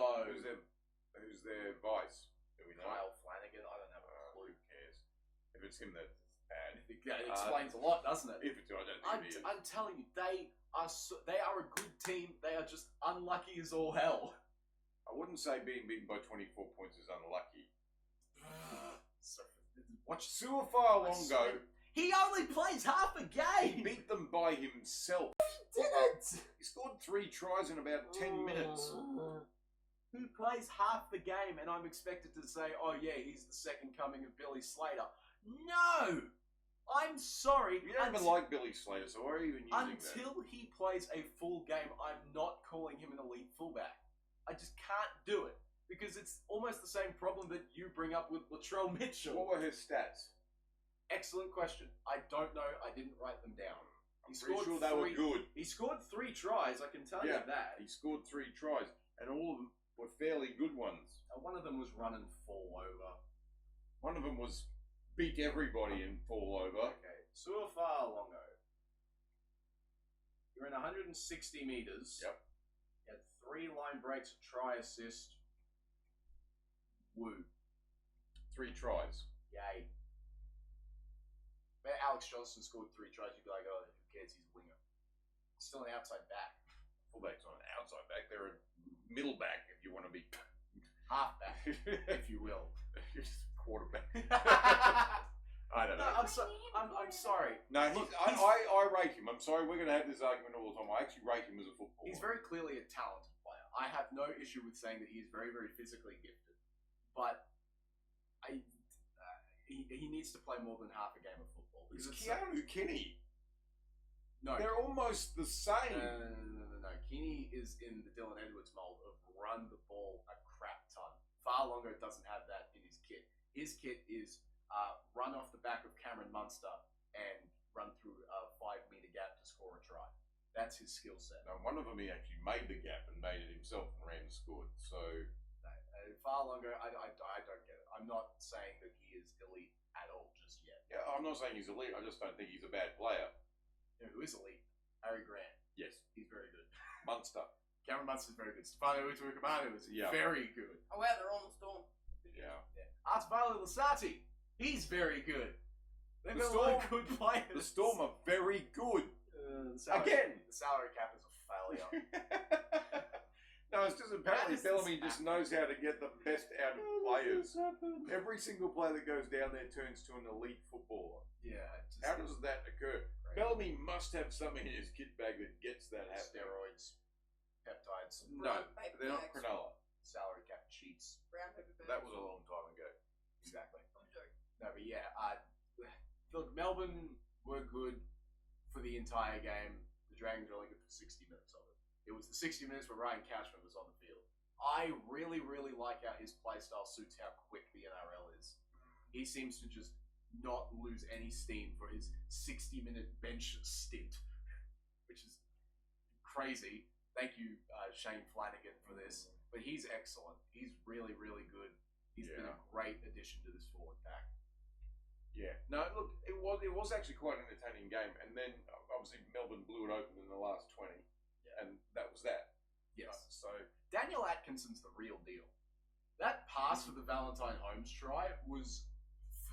Who's their vice? Do we know? Kyle Flanagan, I don't have a Who clue. cares? If it's him, that's bad. It explains a lot, doesn't it? If it's, I don't think it is. I'm telling you, they are a good team. They are just unlucky as all hell. I wouldn't say being beaten by 24 points is unlucky. So, watch. Suafar Longo, He only plays half a he game. beat them by himself. Didn't. He scored 3 tries in about 10 minutes. He plays half the game, and I'm expected to say, "Oh yeah, he's the second coming of Billy Slater." No, I'm sorry. You don't even like Billy Slater, so why are you even using that? Until he plays a full game, I'm not calling him an elite fullback. I just can't do it because it's almost the same problem that you bring up with Latrell Mitchell. What were his stats? Excellent question. I don't know. I didn't write them down. I'm pretty sure they were good. He scored 3 tries. I can tell you Yeah. that. He scored 3 tries, and all of them were fairly good ones. One of them was run and fall over. One of them was beat everybody and fall over. Okay. Suafar Longo. You're in 160 meters. Yep. You had 3 line breaks, a try assist. Woo. 3 tries. Yay. But Alex Johnson scored 3 tries. You'd be like, oh, who cares? He's a winger. He's still an outside back. Fullback's not an outside back. They're a middle back, if you want to be. Halfback, if you will. Quarterback. No, I don't know. I'm sorry. No, Look, I rate him. I'm sorry, we're going to have this argument all the time. I actually rate him as a footballer. He's very clearly a talented player. I have no issue with saying that he is very, very physically gifted. But he needs to play more than half a game of football. He's Because Keanu Kinney. No, They're almost the same. no. Kinney is in the Dylan Edwards mold of run the ball a crap ton. Farlonger doesn't have that in his kit. His kit is run off the back of Cameron Munster and run through a 5-meter gap to score a try. That's his skill set. Now, one of them he actually made the gap and made it himself, and Rand scored. So Farlonger, I don't get it. I'm not saying that he is elite at all just yet. yeah, I'm not saying he's elite. I just don't think he's a bad player. You know who is elite? Harry Grant. Yes, He's very good. Munster. Cameron Munster's very good. Stefano Utuikamanu is very good. Oh wow, they're on the Storm. Yeah. Artavalo Lasati, he's very good. They've The got a lot of Storm- good players. The Storm are very good. Again, the salary cap is a failure. No, it's just apparently How does this Bellamy just knows how to get the best out of players. Every single player that goes down there turns to an elite footballer. Yeah. How does that occur? Bellamy must have something in his kit bag that gets that happening. Steroids, peptides, No, Paper they're not bags. Cronulla. salary cap cheats. Brown paper bags. That was a long time ago. Exactly. I'm joking. No, but yeah, look, Melbourne were good for the entire game. The Dragons were only good for 60 minutes of it. It was the 60 minutes where Ryan Cashman was on the field. I really, really like how his playstyle suits how quick the NRL is. He seems to just not lose any steam for his 60-minute bench stint, which is crazy. Thank you, Shane Flanagan, for this. But he's excellent. He's really, really good. He's been a great addition to this forward pack. Yeah. No, look, it was actually quite an entertaining game, and then obviously Melbourne blew it open in the last 20, and that was that. Yes. So Daniel Atkinson's the real deal. That pass for the Valentine Holmes try was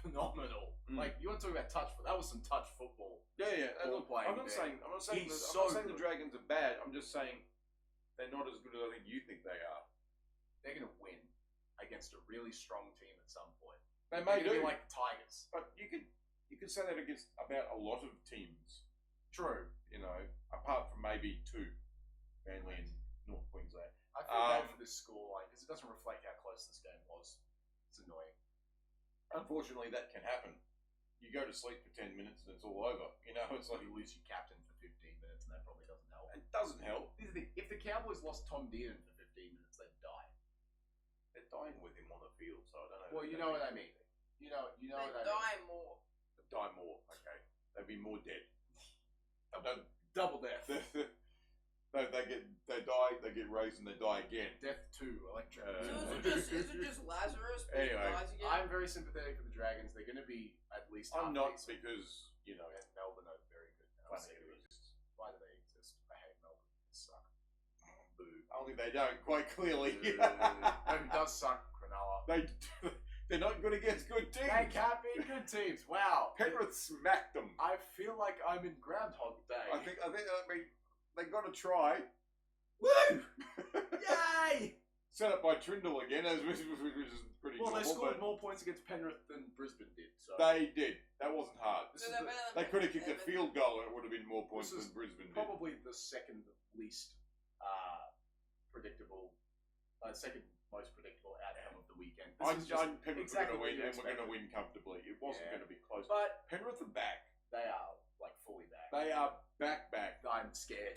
phenomenal. Like, you want to talk about touch? That was some touch football. yeah. And Ball look, playing I'm not there. saying He's the good. Dragons are bad. I'm just saying they're not as good as I think you think they are. They're going to win against a really strong team at some point. They They're may going to do, be like the Tigers. but you could say that against about a lot of teams. True. You know, apart from maybe two, Manly and North Queensland. I feel bad for this scoreline because it doesn't reflect how close this game was. It's annoying. Unfortunately, that can happen. You go to sleep for 10 minutes and it's all over. You know, it's like You lose your captain for 15 minutes, and that probably doesn't help. it doesn't help. Here's the thing: if the Cowboys lost Tom Dearden for 15 minutes, they'd die. They're dying with him on the field, so I don't know. Well, you know what I mean. You know They what I mean. die more. They'd die more. Okay, they'd be more dead. Don't- Double death. they die, they get raised, and they die again. Death 2, electric. So is it just Lazarus? But he Anyway, dies again? I'm very sympathetic for the Dragons. They're going to be at least I'm half not decent. because you know And Melbourne are very good. And I'm sick of Flanagan it. exists. Why do they exist? I hate Melbourne. They suck. Boo. Only they don't. Quite clearly. No, it does suck, Cronulla. They're not good against good teams. They can't be good teams. Wow. Penrith smacked them. I feel like I'm in Groundhog Day. I think they got to try. Woo! Yay! Set up by Trindle again, which is pretty Well, they normal, scored but more points against Penrith than Brisbane did. So they did. That wasn't hard. This So is they're the- better than They could have kicked a Everton. field goal and it would have been more points This is than Brisbane did. probably the second least predictable, second most predictable outcome of the weekend. This is just Penrith exactly were going to win, what you and we're going to expected. win comfortably. It wasn't Yeah. going to be close. But Penrith are back. they are like fully back. They are back. I'm scared.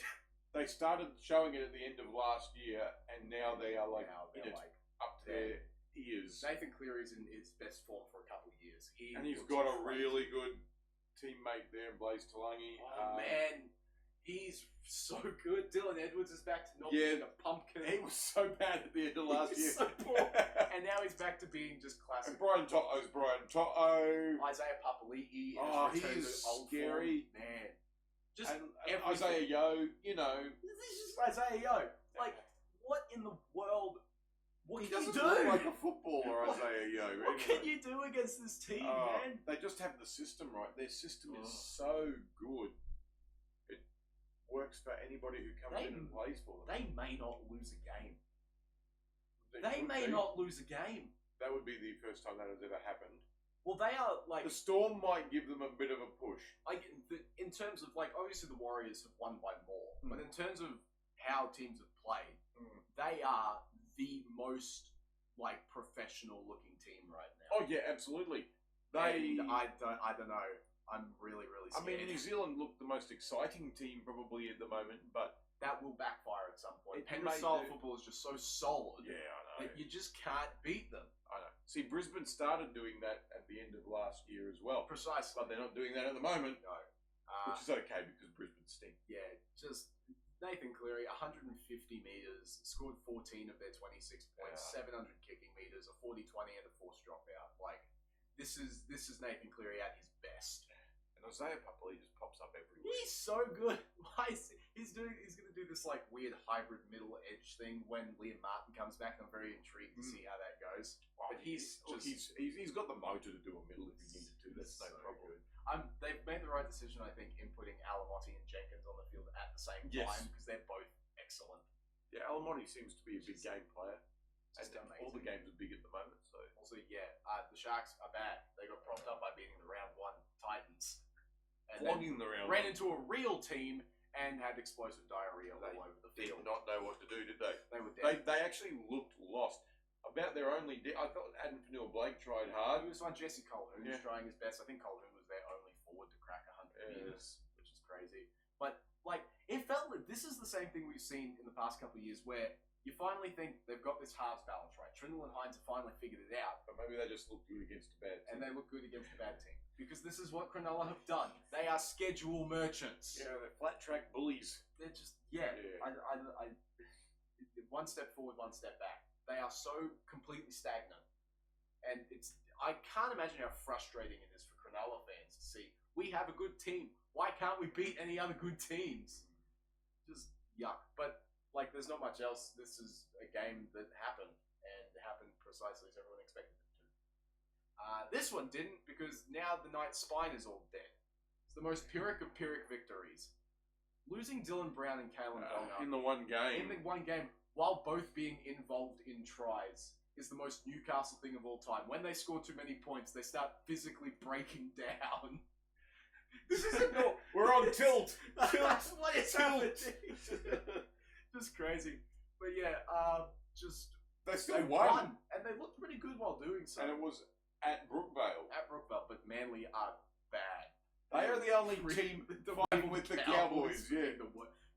They started showing it at the end of last year, and now they are like Now in they're it like up to their ears. Nathan Cleary's in his best form for a couple of years. And he's looks got a great. really good teammate there, Blaze Talangi. Oh man, he's so good. Dylan Edwards is back to not Yeah, being a pumpkin. he was so bad at the end of last He year. was so poor. And now he's back to being just classic. And Brian To'o's Brian To'o. Isaiah Papali'i. Oh, has he returned is to old scary. form. Man. Just And everything. Isaiah Yo, you know. This is just Isaiah Yo. Like, what in the world? What He can you doesn't do? look like a footballer, Isaiah Yo. What anyway. can you do against this team, man? They just have the system right. Their system is Oh. so good. It works for anybody who comes in and plays for them. They may not lose a game. They They could may be. not lose a game. That would be the first time that has ever happened. Well, they are like The Storm might give them a bit of a push. in terms of like obviously the Warriors have won by more, Mm. but in terms of how teams have played, Mm. they are the most like professional looking team right now. Oh yeah, absolutely. They And I don't know. I'm really, really I scared. mean, New Zealand looked the most exciting team probably at the moment, but that will backfire at some point. It Penrith may style do. football is just so solid yeah, I know. that you just can't beat them. I know. See, Brisbane started doing that at the end of last year as well, Precisely. but they're not doing that at the moment, No. which is okay because Brisbane stink. Yeah, just Nathan Cleary, 150 metres, scored 14 of their 26 points, 700 kicking metres, a 40-20 and a forced dropout. Like, this is Nathan Cleary at his best. And Isaiah Papali just pops up everywhere. He's so good. He's going to do this like weird hybrid middle edge thing when Liam Martin comes back. I'm very intrigued to see how that goes. But he's got the motor to do a middle if he needed to. That's no so problem. They've made the right decision, I think, in putting Alamotti and Jenkins on the field at the same Yes. time because they're both excellent. Yeah, Alamotti seems to be a big game player. And Just amazing. all the games are big at the moment. So Also, the Sharks are bad. They got propped up by beating the round 1 Titans. And then flogging the round. ran into a real team and had explosive diarrhea They all over the did field. not know what to do, did they? They were dead. They actually looked lost. About their only, I thought Adam Fanua-Blake tried hard. He was on Jesse Colhoun Yeah. trying his best. I think Colhoun was their only forward to crack 100 Yeah. meters, which is crazy. But like, it felt like this is the same thing we've seen in the past couple of years, where you finally think they've got this halves balance right. Trindle and Hines have finally figured it out, But maybe they just looked good against a bad team. and they look good against the bad team because this is what Cronulla have done. They are schedule merchants. Yeah, they're flat track bullies. They're just Yeah. one step forward, one step back. They are so completely stagnant, and I can't imagine how frustrating it is for Cronulla fans to see we have a good team. Why can't we beat any other good teams? Just yuck. But like, there's not much else. This is a game that happened, and it happened precisely as everyone expected it to. This one didn't, because now the Knight's spine is all dead. It's the most Pyrrhic of Pyrrhic victories. Losing Dylan Brown and Kalen Bonga In the one game. in the one game, while both being involved in tries, is the most Newcastle thing of all time. When they score too many points, they start physically breaking down. This isn't no, we're on tilt. Tilt. What is happening? Just crazy. But yeah, They still they won. and they looked pretty good while doing so. And it was at Brookvale. At Brookvale, but Manly are bad. They are the only Really- team fighting with the Cowboys. Yeah.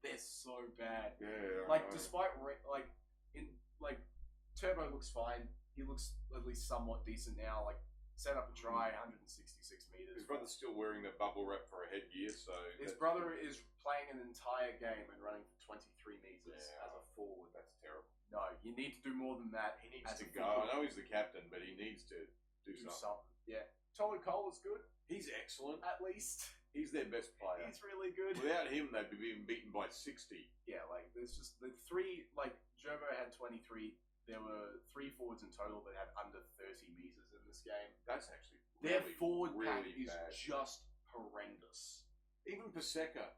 They're so bad. Yeah. Like, despite Turbo looks fine. He looks at least somewhat decent now. Like, set up a try, 166 meters. His brother's still wearing the bubble wrap for a headgear, so His brother is playing an entire game and running for 23 meters Yeah. as a forward. that's terrible. No, you need to do more than that. He needs as to a go. forward. I know he's the captain, but he needs to do Do something. something. Yeah. Tolu Cole is good, He's excellent. at least. He's their best player. He's really good. Without him, they'd be being beaten by 60. Yeah, like, there's just the three, like, Gerbo had 23. There were 3 forwards in total that had under 30 meters in this game. That's actually Their really, forward pack really is bad. just horrendous. Even Paseka.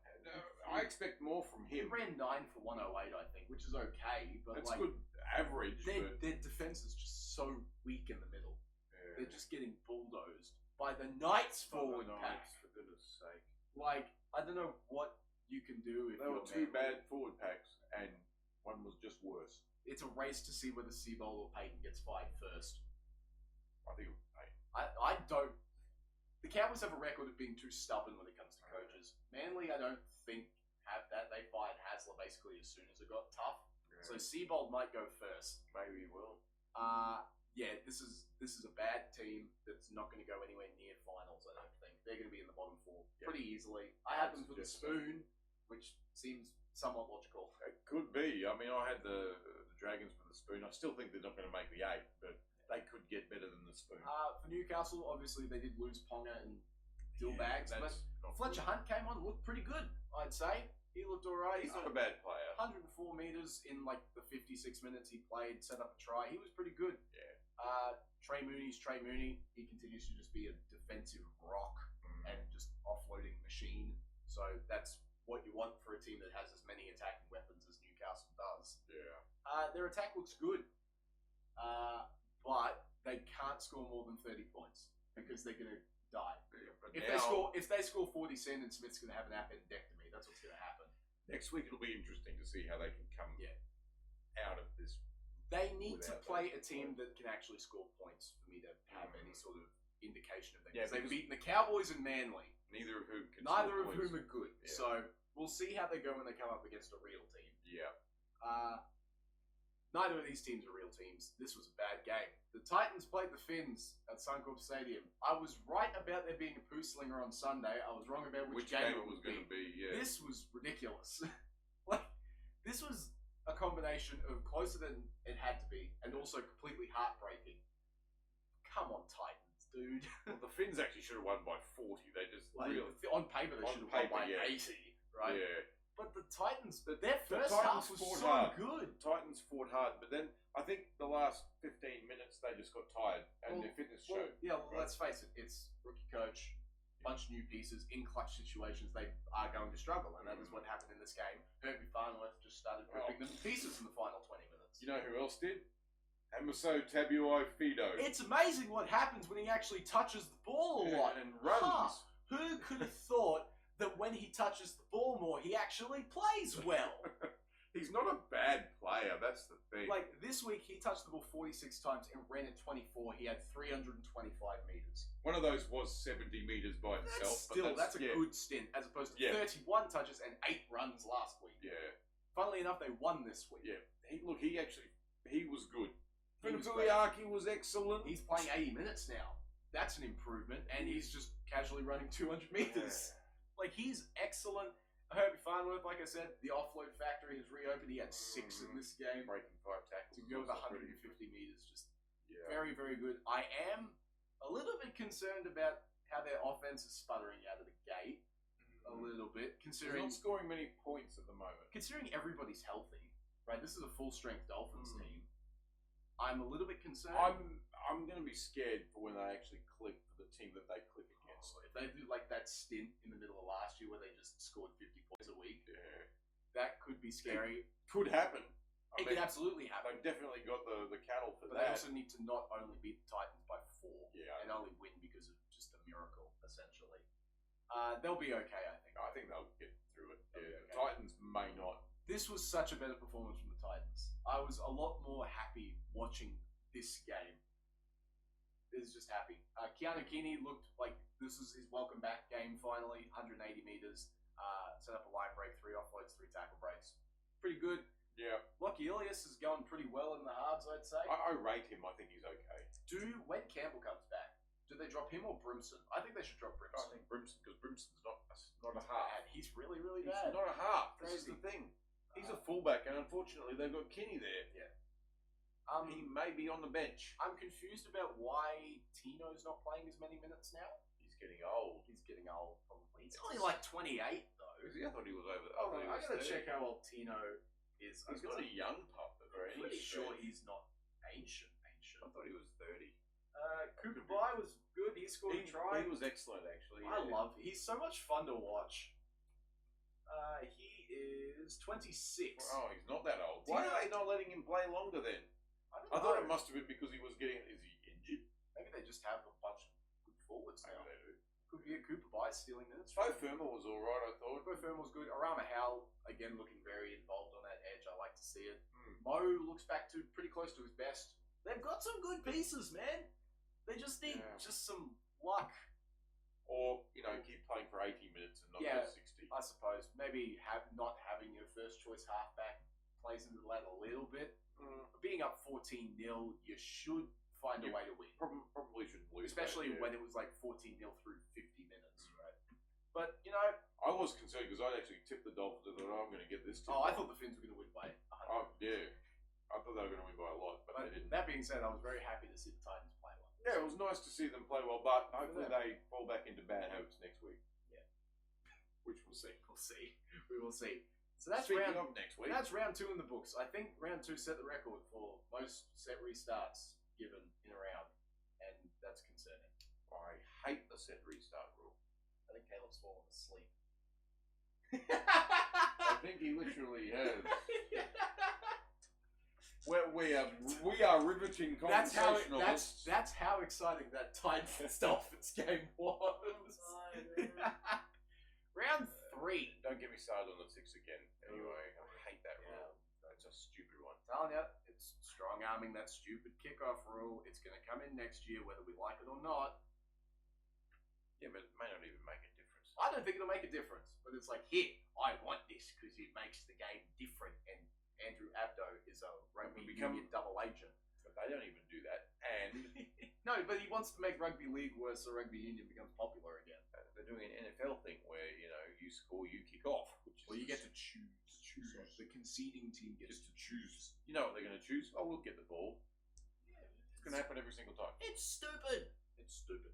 I expect more from He him. ran 9 for 108, I think, which is okay, but That's like, good average, but their defense is just so weak in the middle. yeah. They're just getting bulldozed by the Knights forward Oh, pack. nice, for goodness sake. Like, I don't know what you can do if They were you're 2 Manly. bad forward packs, and one was just worse. It's a race to see whether Seabold or Payton gets fired first. I think it was Payne. I don't. The Cowboys have a record of being too stubborn when it comes to coaches. Manly, I don't think have that. They fired Hasler basically as soon as it got tough. So Seabold might go first. maybe he will. Yeah, this is a bad team that's not going to go anywhere near finals. I don't think they're going to be in the bottom 4 Yep. pretty easily. I had them for the Just- spoon, which seems somewhat logical. It could be. I mean, I had the Dragons for the spoon. I still think they're not going to make the 8, but they could get better than the spoon. For Newcastle, obviously they did lose Ponga and Dillbags, but that's not Fletcher good. Hunt came on, looked pretty good, I'd say. He looked alright. He's not a bad player. 104 meters in like the 56 minutes he played, set up a try. He was pretty good. Yeah. Trey Mooney's Trey Mooney. He continues to just be a defensive rock and just offloading machine. So that's what you want for a team that has as many attacking weapons as Newcastle does. Yeah. Their attack looks good, but they can't score more than 30 points because they're gonna die. But If they score 40 cent and Smith's gonna have an appendectomy, that's what's gonna happen. next week it'll be interesting to see how they can come out of this. They need to Without play that. a team that can actually score points for me to have any sort of indication of them. Yeah, Because they've because- beaten the Cowboys and Manly. Neither of whom can Neither score of points. whom are good. Yeah. So we'll see how they go when they come up against a real team. Yeah. Neither of these teams are real teams. This was a bad game. The Titans played the Finns at Suncorp Stadium. I was right about there being a poo slinger on Sunday. I was wrong about which game it was going to be. Yeah. This was ridiculous. Like, this was a combination of closer than it had to be and also completely heartbreaking. Come on, Titans, dude. Well, the Finns actually should have won by 40. They just really... On paper, they should have won by 80, right? Yeah. But the Titans, their first Titans half was fought so hard. good. Titans fought hard, but then I think the last 15 minutes they just got tired and their fitness showed. Yeah, let's face it. It's rookie coach, bunch of new pieces in clutch situations. They are going to struggle, and that is what happened in this game. Herbie Farnworth just started ripping them to pieces in the final 20 minutes. You know who else did? Amaso Tabuai Fido. It's amazing what happens when he actually touches the ball a lot and runs. Huh. Who could have thought that when he touches the ball more, he actually plays well? He's not a bad player, that's the thing. Like, this week, he touched the ball 46 times and ran at 24. He had 325 meters. One of those was 70 meters by himself. That's a good stint, as opposed to 31 touches and 8 runs last week. Yeah. Funnily enough, they won this week. Yeah. He was good. He was Funufuliaki was excellent. He's playing 80 minutes now. That's an improvement, and he's just casually running 200 meters. Like, he's excellent. Herbie Farnworth, like I said, the offload factory has reopened. He had 6 in this game. Breaking 5 tackles. To go with 150 meters, just very, very good. I am a little bit concerned about how their offense is sputtering out of the gate. A little bit, considering... They're not scoring many points at the moment. Considering everybody's healthy, right? This is a full-strength Dolphins team. I'm a little bit concerned. I'm going to be scared for when they actually click for the team that they click against. If they do like that stint in the middle of last year where they just scored 50 points a week, that could be scary. Could happen. It could absolutely happen. They've definitely got the cattle for but that. They also need to not only beat the Titans by 4, and only win because of just a miracle, essentially. They'll be okay, I think. I think they'll get through it. Okay. The Titans may not. This was such a better performance from the Titans. I was a lot more happy watching this game. I was just happy. Keanu Keeney looked like this was his welcome back game finally. 180 meters. Set up a line break, 3 offloads, 3 tackle breaks. Pretty good. Yeah. Lockie Ilias is going pretty well in the halves, I'd say. I rate him. I think he's okay. When Campbell comes back, do they drop him or Brimson? I think they should drop Brimson. I think Brimson, because Brimson's not a half. He's really, really He's bad. not a half. This is Crazy. the thing. He's a fullback, and unfortunately, they've got Kinney there. Yeah. He may be on the bench. I'm confused about why Tino's not playing as many minutes now. He's getting old. He's getting old, probably. He's only like 28, though. Is he? I thought he was over. Hold on, I gotta check how old Tino is. He's not a young pup. I'm pretty sure he's not ancient. I thought he was 30. Cooper Bye was good. He scored a try. He was excellent, actually. I love him. He's so much fun to watch. He is 26. Oh, he's not that old. Why are they not letting him play longer then? I thought it must have been because he was getting... Is he injured? Maybe they just have a bunch of good forwards now. Maybe they do. Could be a Cooper Bye stealing minutes. Bo Firma was alright, I thought. Bo Firma was good. Arama Howell, again, looking very involved on that edge. I like to see it. Mo looks back to pretty close to his best. They've got some good pieces, man. They just need just some luck. Or, keep playing for 80 minutes and not just 60. I suppose. Maybe not having your first choice halfback plays into that a little bit. Being up 14-0, you should find a way to win. Probably shouldn't lose. Especially when it was like 14-0 through 50 minutes, right? But, I was concerned because I'd actually tipped the Dolphins and thought, I'm going to get this tip. I thought the Finns were going to win by 100. Oh, yeah. I thought they were going to win by a lot, but they didn't. That being said, I was very happy to see the Titans play well. Yeah, it was nice to see them play well, but hopefully they fall back into bad habits next week. Yeah. Which we'll see. We'll see. We will see. So that's Speaking of next week. That's round 2 in the books. I think round 2 set the record for most set restarts given in a round, and that's concerning. I hate the set restart rule. I think Caleb's fallen asleep. I think he literally has. We are riveting conversationalists. That's how exciting that Titans Dolphins game was. Round 3. Don't get me started on the 6 again. Anyway, I hate that rule. It's a stupid one. I'm telling you, it's strong arming that stupid kickoff rule. It's going to come in next year, whether we like it or not. Yeah, but it may not even make a difference. don't think it'll make a difference. But it's like, here, I want this because it makes the game different. And Andrew Abdo is a rugby union double agent. But they don't even do that. And no, but he wants to make rugby league worse so rugby union becomes popular again. they're doing an NFL thing where, you score, you kick off. Well, you get to choose. The conceding team gets to choose. You know what they're going to choose? Oh, we'll get the ball. Yeah, It's going to happen every single time. It's stupid. It's stupid.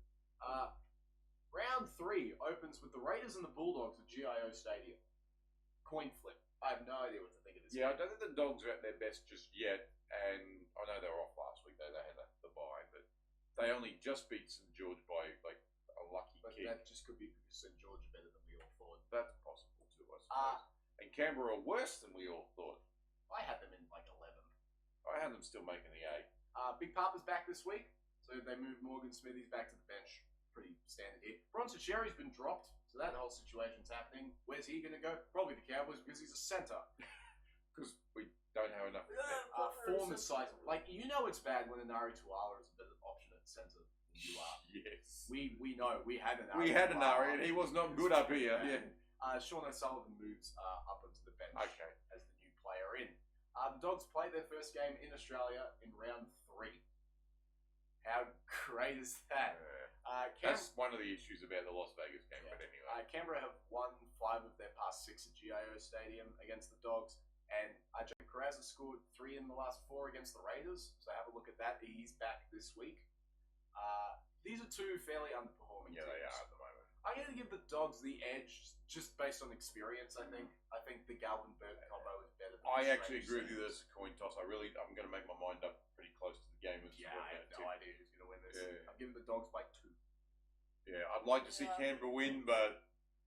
Round 3 opens with the Raiders and the Bulldogs at GIO Stadium. Coin flip. I have no idea what to think of this. Yeah, I don't think the Dogs are at their best just yet, and I know they were off last week. They had the bye, but they only just beat St George by like a lucky kick. That just could be because St George are better than we all thought. That's possible too, I suppose. And Canberra are worse than we all thought. I had them in like 11. I had them still making the 8. Big Papa's back this week, so they moved Morgan Smithies back to the bench. Pretty standard here. Bronson Sherry's been dropped, so that whole situation's happening. Where's he going to go? Probably the Cowboys because he's a centre. Because we don't have enough. Form is sizable. Like, it's bad when Anari Tuala is a better option at centre than you are. Yes. We know. We had an We had an Ari, and he was not good up here. Yeah. Sean O'Sullivan moves up onto the bench Okay. as the new player in. The Dogs play their first game in Australia in round 3. How great is that? That's one of the issues about the Las Vegas game, but anyway. Canberra have won 5 of their past 6 at GIO Stadium against the Dogs, and Jack Carrazza scored 3 in the last 4 against the Raiders, so have a look at that. He's back this week. These are 2 fairly underperforming teams. Yeah, they are at the moment. I'm going to give the Dogs the edge just based on experience, I think. I think the Galvin Burke combo is better than I the actually agree with you Strange that it's a coin toss. I'm going to make my mind up pretty close to the game. Yeah, I have no idea who's going to win this. Yeah. I'm giving the Dogs by 2. Yeah, I'd like to see Canberra win, but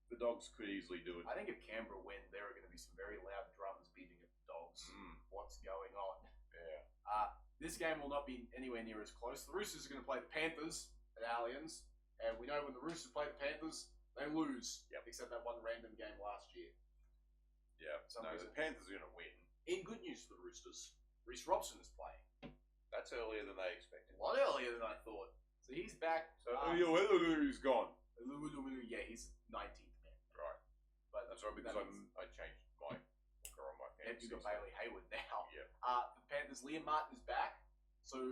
the Dogs could easily do it. I think if Canberra win, there are going to be some very loud drums beating at the Dogs. What's going on? Yeah. This game will not be anywhere near as close. The Roosters are going to play the Panthers at Allianz, and we know when the Roosters play the Panthers, they lose. Yep. Except that one random game last year. Yeah. The Panthers are going to win. In good news for the Roosters, Reece Robson is playing. That's earlier than they expected. A lot earlier than I thought. So he's back. So he's gone. Yeah, he's 19th man. Right. But that's right, because I changed my hooker on my fantasy. You've got Bailey Hayward now. Yeah. The Panthers, Liam Martin is back. So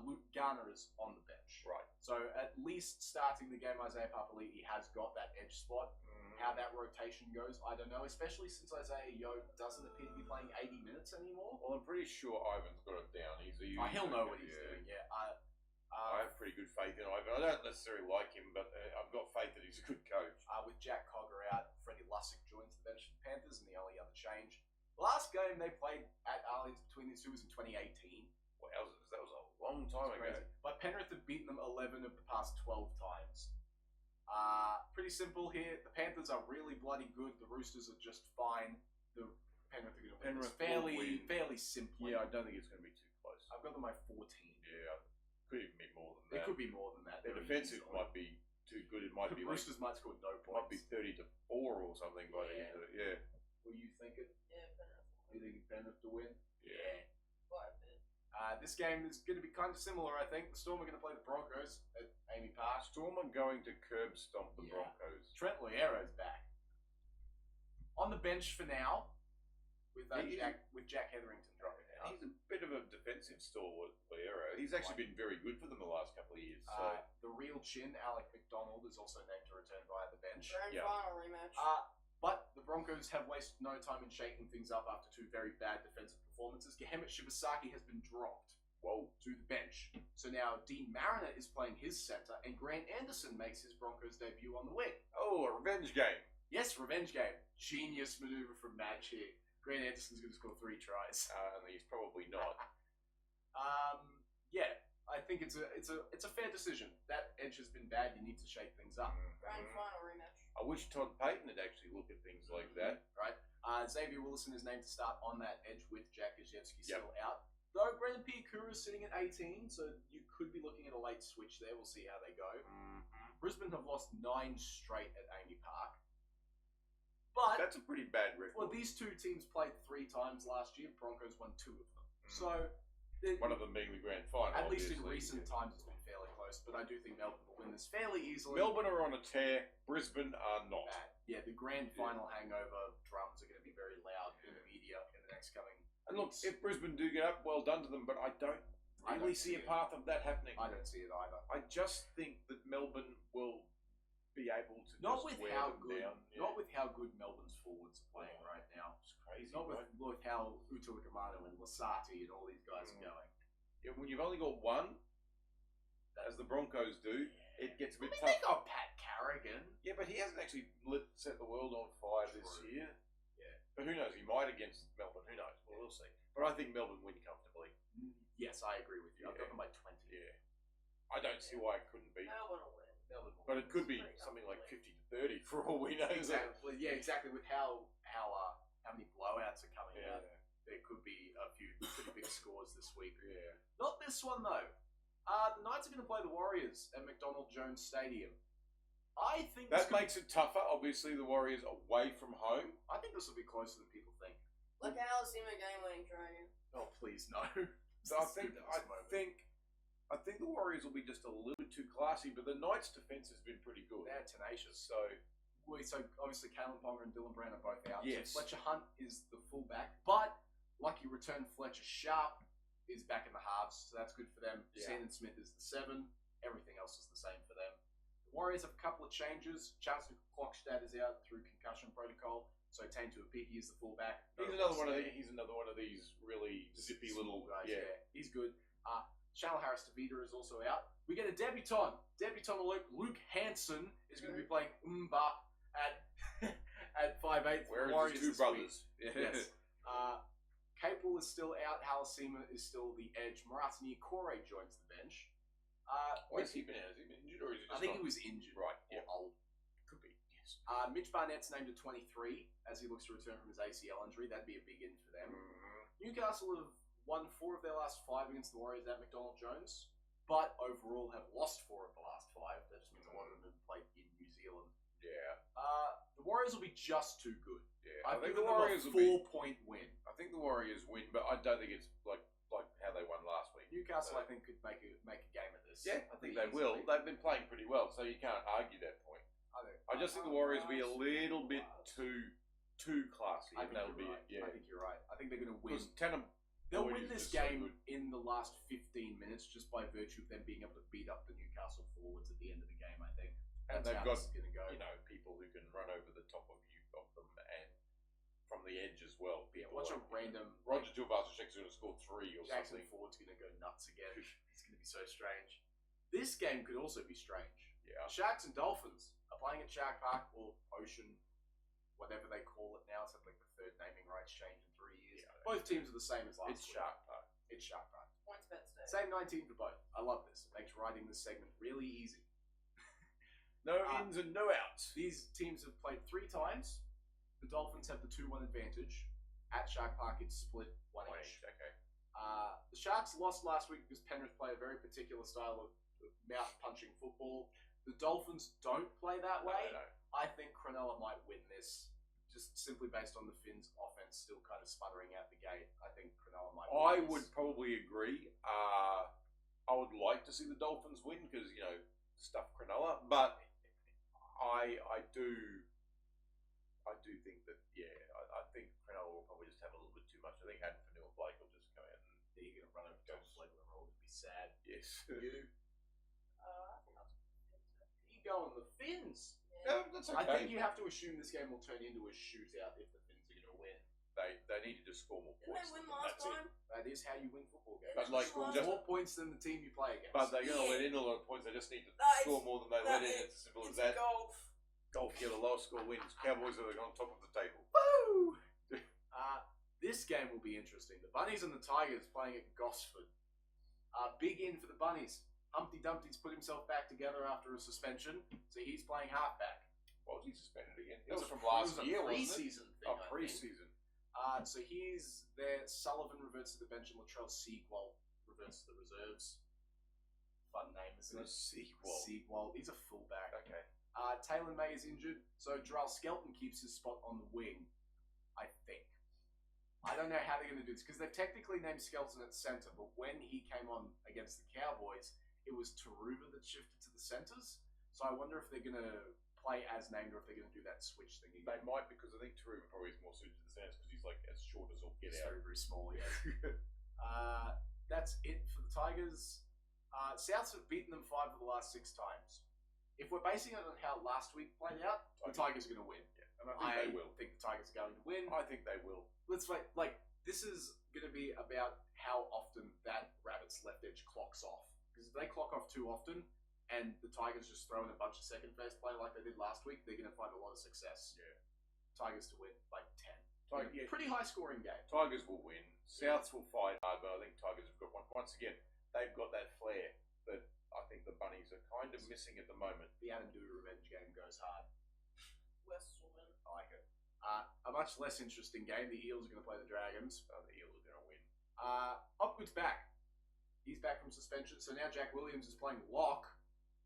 Luke Garner is on the bench. Right. So at least starting the game, Isaiah Papali'i has got that edge spot. How that rotation goes, I don't know, especially since Isaiah Yeo doesn't appear to be playing 80 minutes anymore. Well, I'm pretty sure Ivan's got it down. He's a he'll know what he's doing, yeah. I have pretty good faith in Ivan. I don't necessarily like him, but I've got faith that he's a good coach. With Jack Cogger out, Freddie Lussick joins the bench for the Panthers, and the only other change. The last game they played at Allianz between these two was in 2018. Wow, that was a long time ago. But Penrith have beaten them 11 of the past 12 times. Pretty simple here. The Panthers are really bloody good. The Roosters are just fine. The Penrith are going to win this fairly simply. Yeah, I don't think it's going to be too close. I've got them at 14. Yeah, could even be more than that. It could be more than that. The defensive might be too good. It might the be Roosters might score no points. Might be 30-4 or something by the end of it. Yeah. What are you thinking? Yeah, Penrith. You think Penrith to win? Yeah. This game is going to be kind of similar, I think. The Storm are going to play the Broncos at Amy Park. Storm are going to curb stomp the Broncos. Trent Loiero's back. On the bench for now, with Jack Hetherington dropping out. He's a bit of a defensive stalwart, Loiero. He's actually been very good for them the last couple of years. So. The real chin, Alec McDonald, is also named to return via the bench. Grand final rematch. But the Broncos have wasted no time in shaking things up after 2 very bad defensive performances. Gehemet Shibasaki has been dropped to the bench. So now Dean Mariner is playing his centre, and Grant Anderson makes his Broncos debut on the wing. Oh, a revenge game. Yes, revenge game. Genius manoeuvre from Madge here. Grant Anderson's going to score 3 tries. He's probably not. Yeah, I think it's a fair decision. That edge has been bad. You need to shake things up. Grand final rematch. I wish Todd Payton had actually looked at things like that. Right. Xavier Willison is named to start on that edge with Jack Gajewski still out. Though Brendan Piakura is sitting at 18, so you could be looking at a late switch there. We'll see how they go. Brisbane have lost 9 straight at Amy Park. But that's a pretty bad record. Well, these 2 teams played 3 times last year. Broncos won 2 of them. So one of them being the grand final. At least in recent times, it's been fairly close. But I do think Melbourne will win this fairly easily. Melbourne are on a tear. Brisbane are not. Bad. Yeah, the grand final hangover drums are going to be very loud in the media in the next coming. And look, weeks. if Brisbane do get up, well done to them. But I don't really see a path of that happening. I don't see it either. I just think that Melbourne will be able to Not just with wear how them good, down. not with how good Melbourne's forwards are playing right now. It's crazy. Not right? with how Utoikamanu and Lasati and all these guys are going. Yeah, when you've only got one, as the Broncos do, it gets a bit They tough. got Pat Carrigan. Yeah, but he hasn't actually set the world on fire this True. year. Yeah. But who knows? He might against Melbourne. Who knows? Well, we'll see. But I think Melbourne win comfortably. Yes, I agree with you. I've got them by 20. Yeah. I don't see why it couldn't be. Melbourne will win. Melbourne will But win. it could be Pretty something like comfortably. 50 to 30 for all we know. Exactly. Yeah, exactly. With how many blowouts are coming Yeah. out, there could be a few pretty big scores this week. Yeah. Not this one though. The Knights are going to play the Warriors at McDonald Jones Stadium. I think That makes it tougher. Obviously, the Warriors away from home. I think this will be closer than people think. Like a Halcyon game-winning dragon. Oh please no. So I think the Warriors will be just a little bit too classy, but the Knights' defense has been pretty good. they're tenacious. So So obviously Kalen Ponga and Dylan Brown are both out. Yes. So Fletcher Hunt is the fullback, but lucky return Fletcher Sharp is back in the halves, so that's good for them. Yeah. Sandon Smith is the 7. Everything else is the same for them. The Warriors have a couple of changes. Charleston Klokstad is out through concussion protocol, so Tane Tuapiki is the fullback. he's another one of these really zippy little guys. yeah. He's good. Chanel Harris Tavita is also out. We get a debutant. Debutant alert. Luke Hansen is going to be playing Umba at 5'8". Where the are Warriors his two this brothers? week. Yes. Capel is still out. Halasima is still the edge. Maratini Kore joins the bench. Why has he been out? Has he been injured or is he just I think not? he was injured. Right, Or yeah. old. Could be. Yes. Mitch Barnett's named at 23 as he looks to return from his ACL injury. That'd be a big in for them. Newcastle have won 4 of their last 5 against the Warriors at McDonald Jones, but overall have lost 4 of the last 5. That just means a lot of them have played in New Zealand. Yeah. The Warriors will be just too good. Yeah. I've think given the them Warriors a will be 4-point win. I think the Warriors win, but I don't think it's like how they won last week. Newcastle, I think, could make a game of this. Yeah, I think pretty they will. easily. They've been playing pretty well, so you can't argue that point. I just think the Warriors will be a little bit too classy. I think that'll you're be right. it. Yeah. I think you're right. I think they're going to win. Because Tannum They'll Boyd win is this just so game good. in the last 15 minutes just by virtue of them being able to beat up the Newcastle forwards at the end of the game, I think. And That's they've how got, this is going to go. people who can run over the top of them and from the edge as well. Yeah, People watch a like, random Roger Tuivasa-Sheck's going to score 3 or Jackson something. Ford's going to go nuts again. It's going to be so strange. This game could also be strange. Yeah. Sharks and Dolphins are playing at Shark Park or Ocean, whatever they call it now. It's like the 3rd naming rights change in 3 years. Yeah. Both teams are the same as last It's week. Shark Park. It's Shark Park. Points bet stay. Same 19 for both. I love this. It makes writing this segment really easy. No ins and no outs. These teams have played 3 times. The Dolphins have the 2-1 advantage. At Shark Park, it's split 1 each. Okay. The Sharks lost last week because Penrith play a very particular style of mouth-punching football. The Dolphins don't play that way. No. I think Cronulla might win this, just simply based on the Finns' offense still kind of sputtering out the gate. I think Cronulla might win I this. would probably agree. I would like to see the Dolphins win because, stuff Cronulla, but I do think that, I think Cronulla will probably just have a little bit too much. I think Haddon, Fanua, and Blake will just go out and You're going to run over Thomas Blake and roll. It'd be sad. yes. You going the Finns? No, that's okay. I think you have to assume this game will turn into a shootout if the Finns are going to win. They need to just score more Didn't points. they win than last that's it. time? That is how you win football games. But like, Just- More points than the team you play against. But they're going to Yeah. let in a lot of points. They just need to No, score more than they let in. It's as simple as that. Golf. Golf, the lowest score wins. Cowboys are on top of the table. Woo! This game will be interesting. The Bunnies and the Tigers playing at Gosford. Big in for the Bunnies. Humpty Dumpty's put himself back together after a suspension, so he's playing halfback. Why was he suspended again? It That was from last a year, wasn't it? pre-season thing. Oh, I think. pre-season. So he's there. Sullivan reverts to the bench, and Latrell Seagwalt reverts to the reserves. Fun name, isn't it? Sequel. Seagwalt. He's a fullback. Okay. Taylor May is injured, so Jarrell Skelton keeps his spot on the wing, I think. I don't know how they're going to do this, because they've technically named Skelton at centre, but when he came on against the Cowboys, it was Taruva that shifted to the centres. So I wonder if they're going to play as named or if they're going to do that switch thing again. They might, because I think Taruba probably is more suited to the Sounds because he's like as short as he'll get He's out. very, very small, yeah. That's it for the Tigers. Souths have beaten them 5 of the last 6 times. If we're basing it on how last week played out, the Tigers are going to win. Yeah. And I think they will. I think the Tigers are going to win. I think they will. Let's like this is going to be about how often that Rabbits left edge clocks off. Because if they clock off too often, and the Tigers just throw in a bunch of second phase play like they did last week, they're going to find a lot of success. Yeah. Tigers to win by 10. Yeah. Pretty high scoring game. Tigers will win. Souths will fight hard, but I think Tigers have got one. Once again, they've got that flair that I think the Bunnies are kind of missing at the moment. The Adam Doo revenge game goes hard. West will win. I like it. A much less interesting game. The Eels are going to play the Dragons. The Eels are going to win. Hopgood's back. He's back from suspension. So now Jack Williams is playing lock,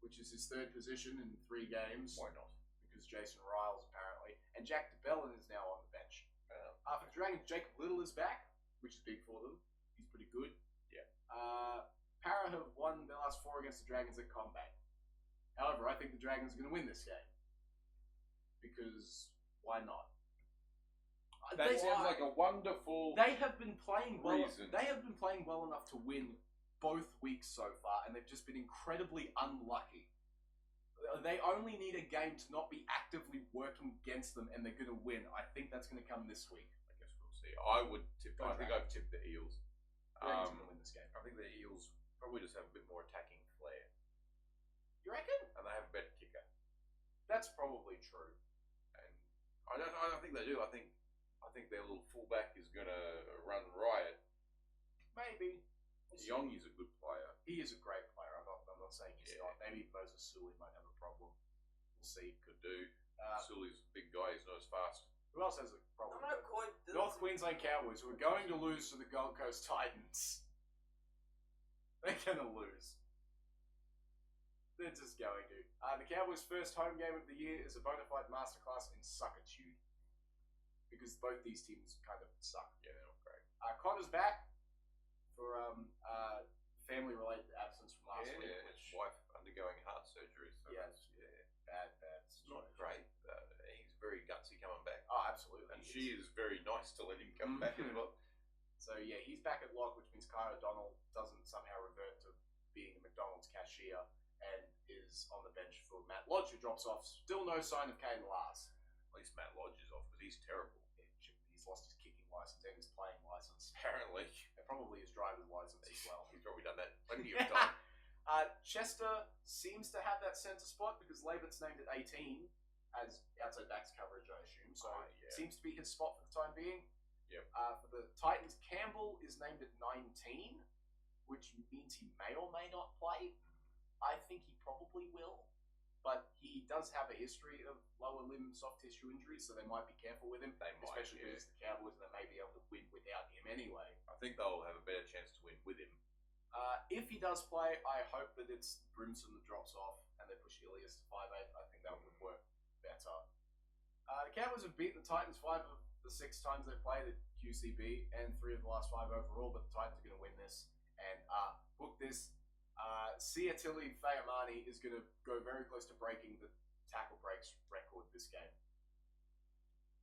which is his 3rd position in 3 games. Why not? Because Jason Riles apparently. And Jack DeBellin is now on the bench. For the Dragons, Jacob Little is back, which is big for them. He's pretty good. Yeah. Para have won their last 4 against the Dragons at Combat. However, I think the Dragons are going to win this game. Because why not? That sounds like a wonderful. They have been playing well. reason. They have been playing well enough to win both weeks so far, and they've just been incredibly unlucky. They only need a game to not be actively working against them, and they're going to win. I think that's going to come this week. I guess we'll see. I would tip. I think I've tipped the Eels. Dragons are going to win this game. I think the Eels probably just have a bit more attacking flair, You reckon? and they have a better kicker. That's probably true. And I don't think they do. I think their little fullback is going to run riot. Maybe. Yongi's a good player. He is a great player. I'm not saying he's Yeah. not. Maybe Moses Sully might have a problem. We'll see. Could do. Uh, Sully's a big guy. He's not as fast. Who else has a problem? I'm not quite. North Queensland Cowboys, who are going to lose to the Gold Coast Titans. They're going to lose. They're just going to. The Cowboys' first home game of the year is a bona fide masterclass in suckitude. Because both these teams kind of suck. Yeah, they're not great. Connor's back for family-related absence from last week. Yeah, his wife undergoing heart surgery. So Yeah. it's, Bad. it's not great. He's very gutsy coming back. Oh, absolutely. And she is very nice to let him come back as well. So yeah, he's back at lock, which means Kai O'Donnell doesn't somehow revert to being a McDonald's cashier and is on the bench for Matt Lodge, who drops off. Still no sign of Caden Lars. At least Matt Lodge is off, but he's terrible. He's lost his kicking license and his playing license. Apparently. And probably his driver's license as well. He's probably done that plenty of times. Chester seems to have that centre spot because Laban's named at 18 as outside backs coverage, I assume. So yeah. seems to be his spot for the time being. Yep. For the Titans, Campbell is named at 19, which means he may or may not play. I think he probably will, but he does have a history of lower limb soft tissue injuries, so they might be careful with him, especially because it's the Cowboys and they may be able to win without him anyway. I think they'll have a better chance to win with him. If he does play, I hope that it's Brimson that drops off and they push Ilias to 5'8". I think that would work better. The Cowboys have beaten the Titans 5 of the 6 times they played at QCB and 3 of the last 5 overall, but the Titans are going to win this. And book this. Sia Tilly Fayamani is going to go very close to breaking the tackle breaks record this game.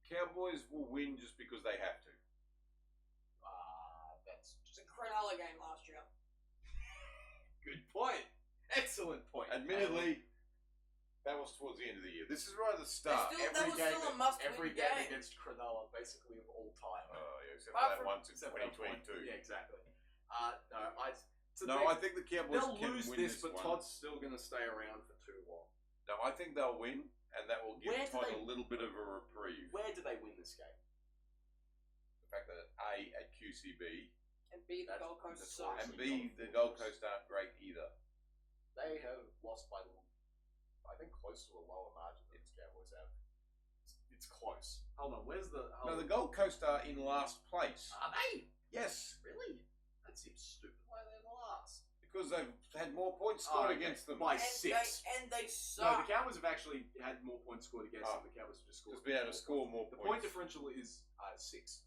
Cowboys will win just because they have to. That's just The Cronulla game last year. good point. Excellent point. Admittedly, that was towards the end of the year. This is right at the start. That was still a must-win every game. game against Cronulla, basically of all time. Yeah, except Apart for that from- once in 2022. Yeah, exactly. I think the Cowboys they'll can lose win this, but one. Todd's still going to stay around for too long. No, I think they'll win, and that will give Where do Todd they- a little bit of a reprieve. Where do they win this game? The fact that A, at QCB, And B, the That's- Gold Coast that's sucks. and B, the Gold Coast aren't great either. They have lost by, I think, close to a lower margin than the Cowboys have. It's close. Hold on, where's the... No, the Gold Coast are in last place. Are they? Yes, Really? That seems stupid. Why are they in the last? because they've had more points scored against them. By And 6. they No, suck. the Cowboys have actually had more points scored against them. The Cowboys have just scored. Just been able to score more The points. point differential is 6.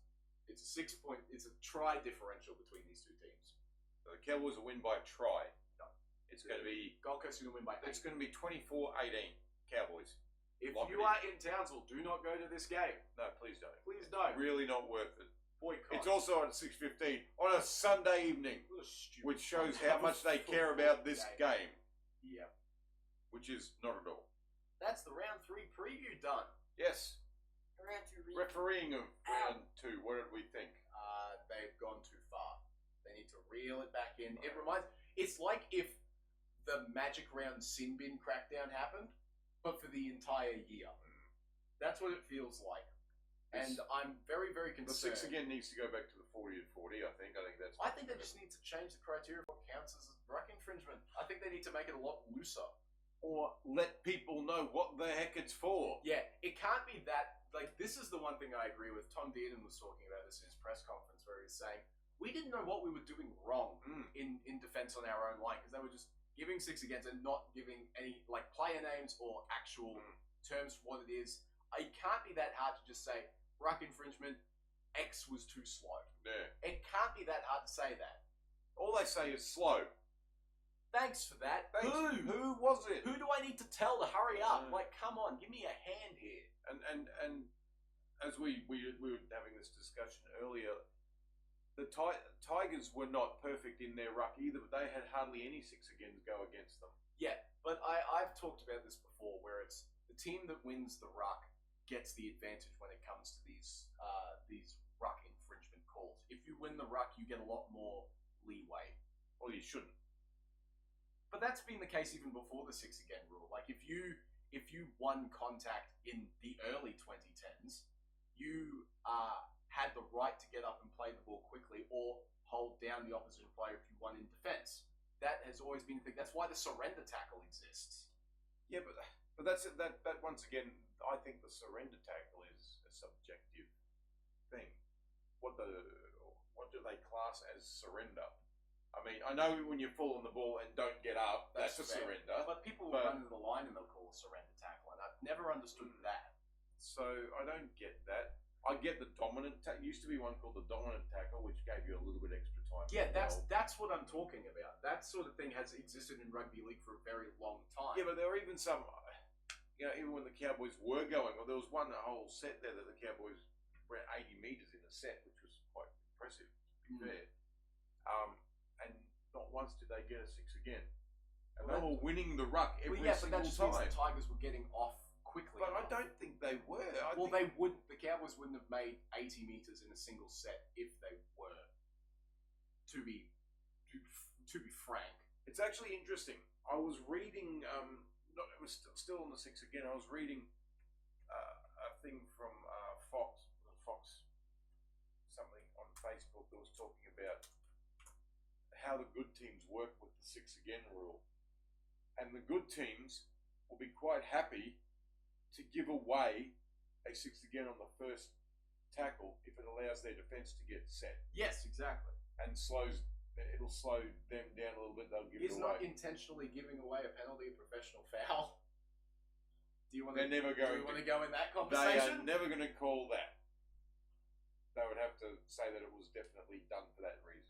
It's a 6 point. It's a try differential between these two teams. So the Cowboys will win by a try. No. It's going to be. Gold Coast are going to win by 8. It's going to be 24-18 Cowboys. If Lock you it are in Townsville, do not go to this game. No, please don't. Please don't. Really not worth it. Boycott. It's also at 6:15 on a Sunday evening, What a stupid which shows fun. how much they care about this game, Yep. which is not at all. That's the round 3 preview done. Yes. Round 2 recap. Refereeing of round 2, what did we think? They've gone too far. They need to reel it back in. It's like if the Magic Round sin bin crackdown happened, but for the entire year. That's what it feels like. And I'm very, very The concerned. 6 again needs to go back to the 40 and 40, I think. I think they just need to change the criteria for what counts as a ruck infringement. I think they need to make it a lot looser. Or let people know what the heck it's for. Yeah, it can't be that. Like, this is the one thing I agree with. Tom Dearden was talking about this in his press conference where he was saying, we didn't know what we were doing wrong in defense on our own line because they were just giving 6 against and not giving any, like, player names or actual terms for what it is. It can't be that hard to just say, ruck infringement, X was too slow. Yeah. It can't be that hard to say that. All they say is slow. Thanks for that. Thanks. Who? Who was it? Who do I need to tell to hurry up? Like, come on, give me a hand here. And as we were having this discussion earlier, the Tigers were not perfect in their ruck either, but they had hardly any 6 agains go against them. Yeah, but I've talked about this before, where it's the team that wins the ruck gets the advantage when it comes to these ruck infringement calls. If you win the ruck, you get a lot more leeway. Well, you shouldn't. But that's been the case even before the 6 again rule. Like if you won contact in the early 2010s, you had the right to get up and play the ball quickly or hold down the opposition player if you won in defence. That has always been the thing. That's why the surrender tackle exists. Yeah, but that's that once again. I think the surrender tackle is a subjective thing. What do they class as surrender? I mean, I know when you fall on the ball and don't get up, that's a fair. surrender. But people will run to the line and they'll call a surrender tackle, and I've never understood that. So I don't get that. I get the dominant tackle. Used to be one called the dominant tackle, which gave you a little bit extra time. Yeah, that's what I'm talking about. That sort of thing has existed in rugby league for a very long time. Yeah, but there were even some, even when the Cowboys were going, or there was one whole set there that the Cowboys ran 80 metres in a set, which was quite impressive, to be fair. And not once did they get a 6 again. And they were winning the ruck every single but that just means time. the Tigers were getting off quickly. But I don't think they were. The Cowboys wouldn't have made 80 metres in a single set if they were. To be frank. It's actually interesting. I was reading, it was still on the 6 again, I was reading a thing from Fox something on Facebook that was talking about how the good teams work with the 6 again rule. And the good teams will be quite happy to give away a 6 again on the first tackle if it allows their defence to get set. Yes, exactly. And it'll slow them down a little bit, they'll give it away. He's not intentionally giving away a penalty, a professional foul. Do you want They're never going to go in that They conversation? are never going to call that. They would have to say that it was definitely done for that reason.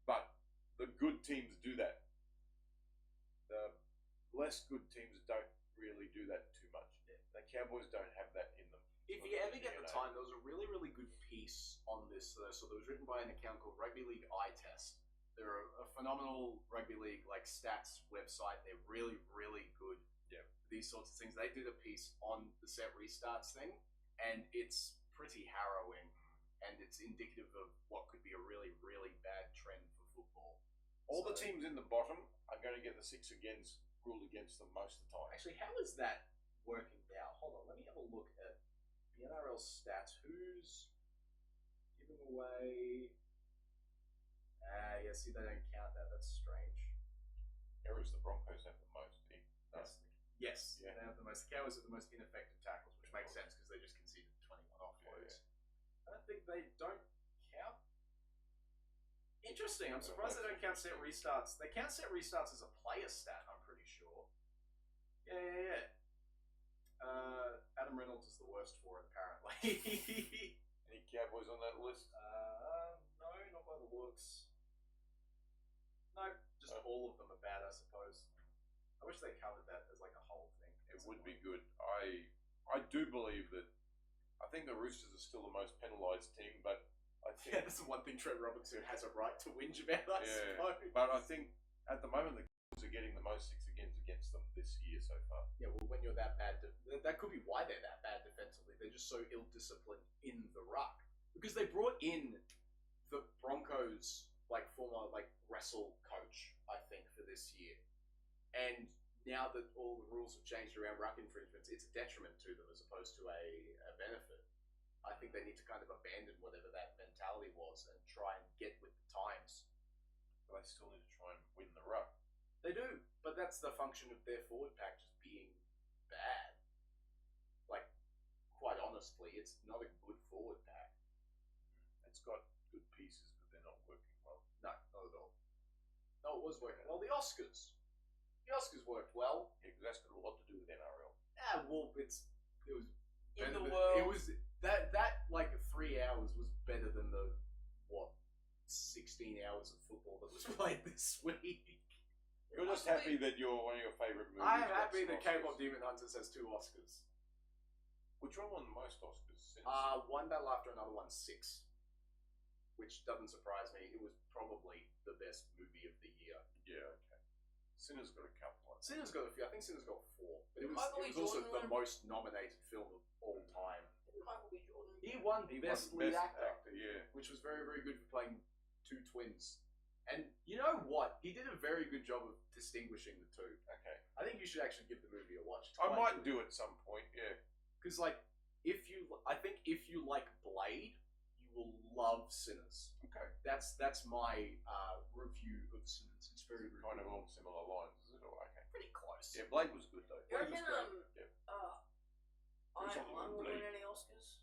But the good teams do that. The less good teams don't really do that too much. The Cowboys don't have that in them. If you ever get the time, there was a really, really good piece on this. So it was written by an account called Rugby League Eye Test. They're a phenomenal rugby league stats website. They're really, really good. Yeah. These sorts of things. They did a piece on the set restarts thing, and it's pretty harrowing, and it's indicative of what could be a really, really bad trend for football. All the teams in the bottom are going to get the 6 agains ruled against them most of the time. Actually, how is that working out? Hold on, let me have a look at the NRL stats. Who's giving away? Yeah, see, they don't count that. That's strange. Whereas the Broncos have the most. Yes, Yeah. they have the most. The Cowboys have the most ineffective tackles, which makes sense because they just conceded 21 offloads. Yeah. I don't think they don't count. Interesting. I'm surprised they don't count set restarts. They count set restarts as a player stat, I'm pretty sure. Yeah. Adam Reynolds is the worst for it, apparently. Any Cowboys on that list? No, not by the looks. No, just all of them are bad, I suppose. I wish they covered that as a whole thing. It It would be good. I do believe that. I think the Roosters are still the most penalised team, but I think. Yeah, that's the one thing Trevor Robertson has a right to whinge about, I suppose. But I think at the moment the Cowboys are getting the most 6 against them this year so far. Yeah, well, when you're that bad, that could be why they're that bad defensively. They're just so ill-disciplined in the ruck. Because they brought in the Broncos, former, wrestle coach, I think, for this year. And now that all the rules have changed around ruck infringements, it's a detriment to them as opposed to a benefit. I think they need to kind of abandon whatever that mentality was and try and get with the times. But they still need to try and win the ruck. They do, but that's the function of their forward pack just being bad. Quite honestly, it's not a good forward pack. It's got good pieces, but they're not working well. No, not at all. No, it was working well. The Oscars worked well. Yeah, because that's got a lot to do with NRL. Yeah, well, it was In better the than- world. It was that 3 hours was better than the 16 hours of football that was played this week. You're just happy that one of your favourite movies. I am got happy some that Oscars. K-pop Demon Hunters has 2 Oscars. Which one won the most Oscars? Since? One battle after another one, 6. Which doesn't surprise me. It was probably the best movie of the year. Yeah, okay. Sinner's got a couple. Sinner's got a few. I think Sinner's got 4. But it Michael was B. also Jordan the won. most nominated film of all time. Michael B. Jordan. He won Best Lead Actor, yeah. which was very, very good for playing 2 twins. And you know what? He did a very good job of distinguishing the 2. Okay. I think you should actually give the movie a watch. It's I quite might good. do at some point, yeah. Because, if you like Blade, you will love Sinners. Okay. That's my review of Sinners. It's very Kind of along similar lines, is it? Or okay. pretty close. Yeah, Blade was good though. You Blade reckon, was great. There's Iron something Man on will win Blade. any Oscars?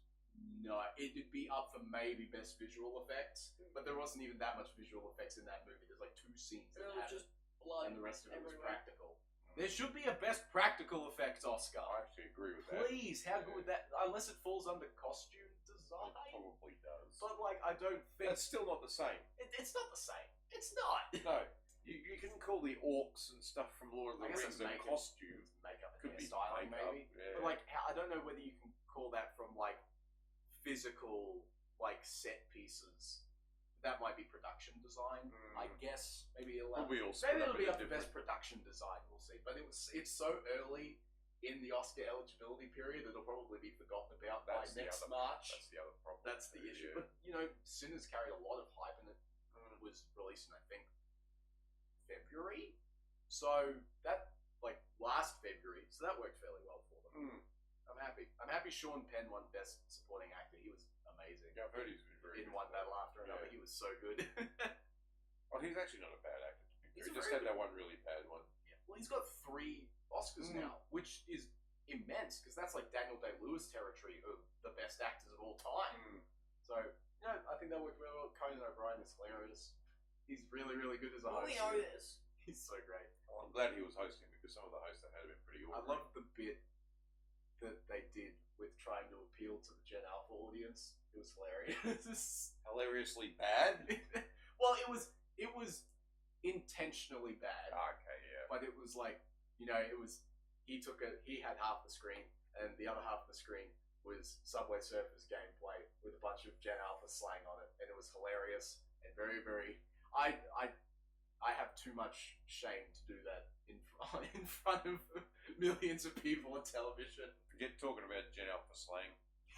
No, it'd be up for maybe best visual effects, but there wasn't even that much visual effects in that movie. There's 2 scenes There that was had just blood and the rest of it was everywhere. practical. There should be a best practical effects Oscar. I actually agree with that. Please, how good would that? Unless it falls under costume design. It probably does. But I don't think That's still not the same. it's not the same. It's not. No. You can call the orcs and stuff from Lord of the I guess Rings it's a makeup. costume. Makeup and Could be hairstyling, makeup, maybe. yeah. But I don't know whether you can call that from physical set pieces. That might be production design. I guess maybe it'll Probably all maybe split it'll be into up for best different- production design. We'll see. But it's so early in the Oscar eligibility period, it'll probably be forgotten about That's by the next other- March. That's the other problem. That's the issue. Yeah. But Sinners carried a lot of hype, and it was released in I think February. So that last February. So that worked fairly well for them. I'm happy. I'm happy Sean Penn won Best Supporting Actor. He was amazing. Yeah, I've heard he's been very In good. one battle after another, Yeah. he was so good. Well, he's actually not a bad actor. To be He's fair. a He just very had that one really bad one. Well, he's got 3 Oscars now, which is immense because that's Daniel Day-Lewis territory of the best actors of all time. So, I think that worked really well. Conan O'Brien is hilarious. He's really, really good as a All host. we know is He's so great. I'm glad he was hosting because some of the hosts that had have been pretty I ordinary. love the bit that they did with trying to appeal to the Gen Alpha audience. It was hilarious. Hilariously bad. Well, it was intentionally bad. Okay, yeah. But it was he had half the screen and the other half of the screen was Subway Surfers gameplay with a bunch of Gen Alpha slang on it, and it was hilarious and very, very. I have too much shame to do that in front of millions of people on television. Forget talking about Gen Alpha slang.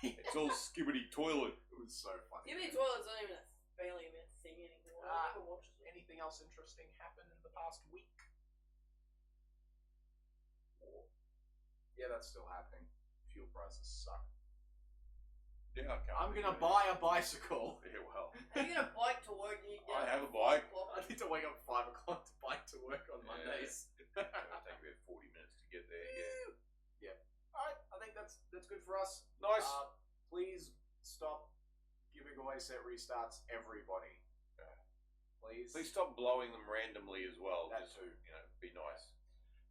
It's all skibbity toilet. It was so funny. Skibidi Toilet's not even barely a thing anymore. No one watches it. Anything else interesting happened in the past week? War. Yeah, that's still happening. Fuel prices suck. Yeah, I can't. I'm gonna buy a bicycle. Yeah, well. Are you gonna bike to work? And you I have a bike. I need to wake up at 5 o'clock to bike to work on Yeah. Mondays. It'll take about 40 minutes to get there. Yeah. Alright, I think that's good for us. Nice. Please stop giving away set restarts, everybody. Please. Please stop blowing them randomly as well. That Just, too. be nice.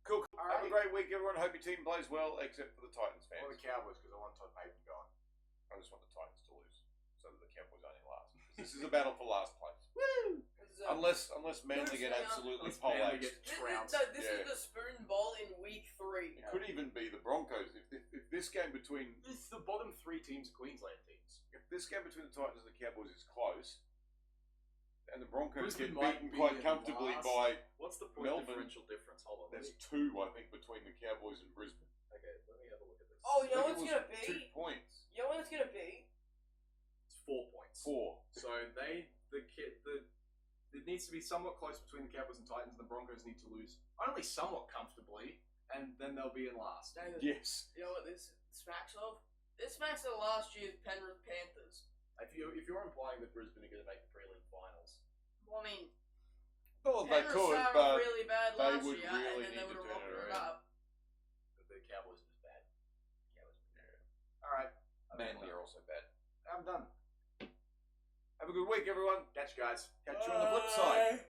Cool. Have a Alrighty. great week, everyone. Hope your team plays well, except for the Titans fans. Or the Cowboys, because I want Todd Payton gone. I just want the Titans to lose, so that the Cowboys only last. This is a battle for last place. Woo! This is Unless Manly get Who's the- absolutely unless Manly poleaxed. get trounced. This Yeah. is the Spoon Bowl in week 3. It could even be the Broncos. If this game between It's the bottom 3 teams, Queensland teams. if this game between the Titans and the Cowboys is close, and the Broncos Brisbane get might beaten be quite in comfortably last. by What's the point Melbourne. differential difference? Hold on. there's 2, I think, between the Cowboys and Brisbane. Okay, let me have a look at this. Oh, you know I what think it's it gonna was 2 be? points. You know what it's gonna be? It's 4 points. 4. So it needs to be somewhat close between the Cowboys and Titans. The Broncos need to lose only somewhat comfortably, and then they'll be in last. David, Yes. you know what this smacks of? This smacks of last year's Penrith Panthers. If you're implying that Brisbane are going to make the prelim finals, Well, I mean, Well, they Penrith could, started but really bad they last would year, really and then need they to would have turn it rocketed around. up. the Cowboys are just bad. All right, Manly are also bad. I'm done. Have a good week, everyone. Catch you guys. Catch you on the flip side.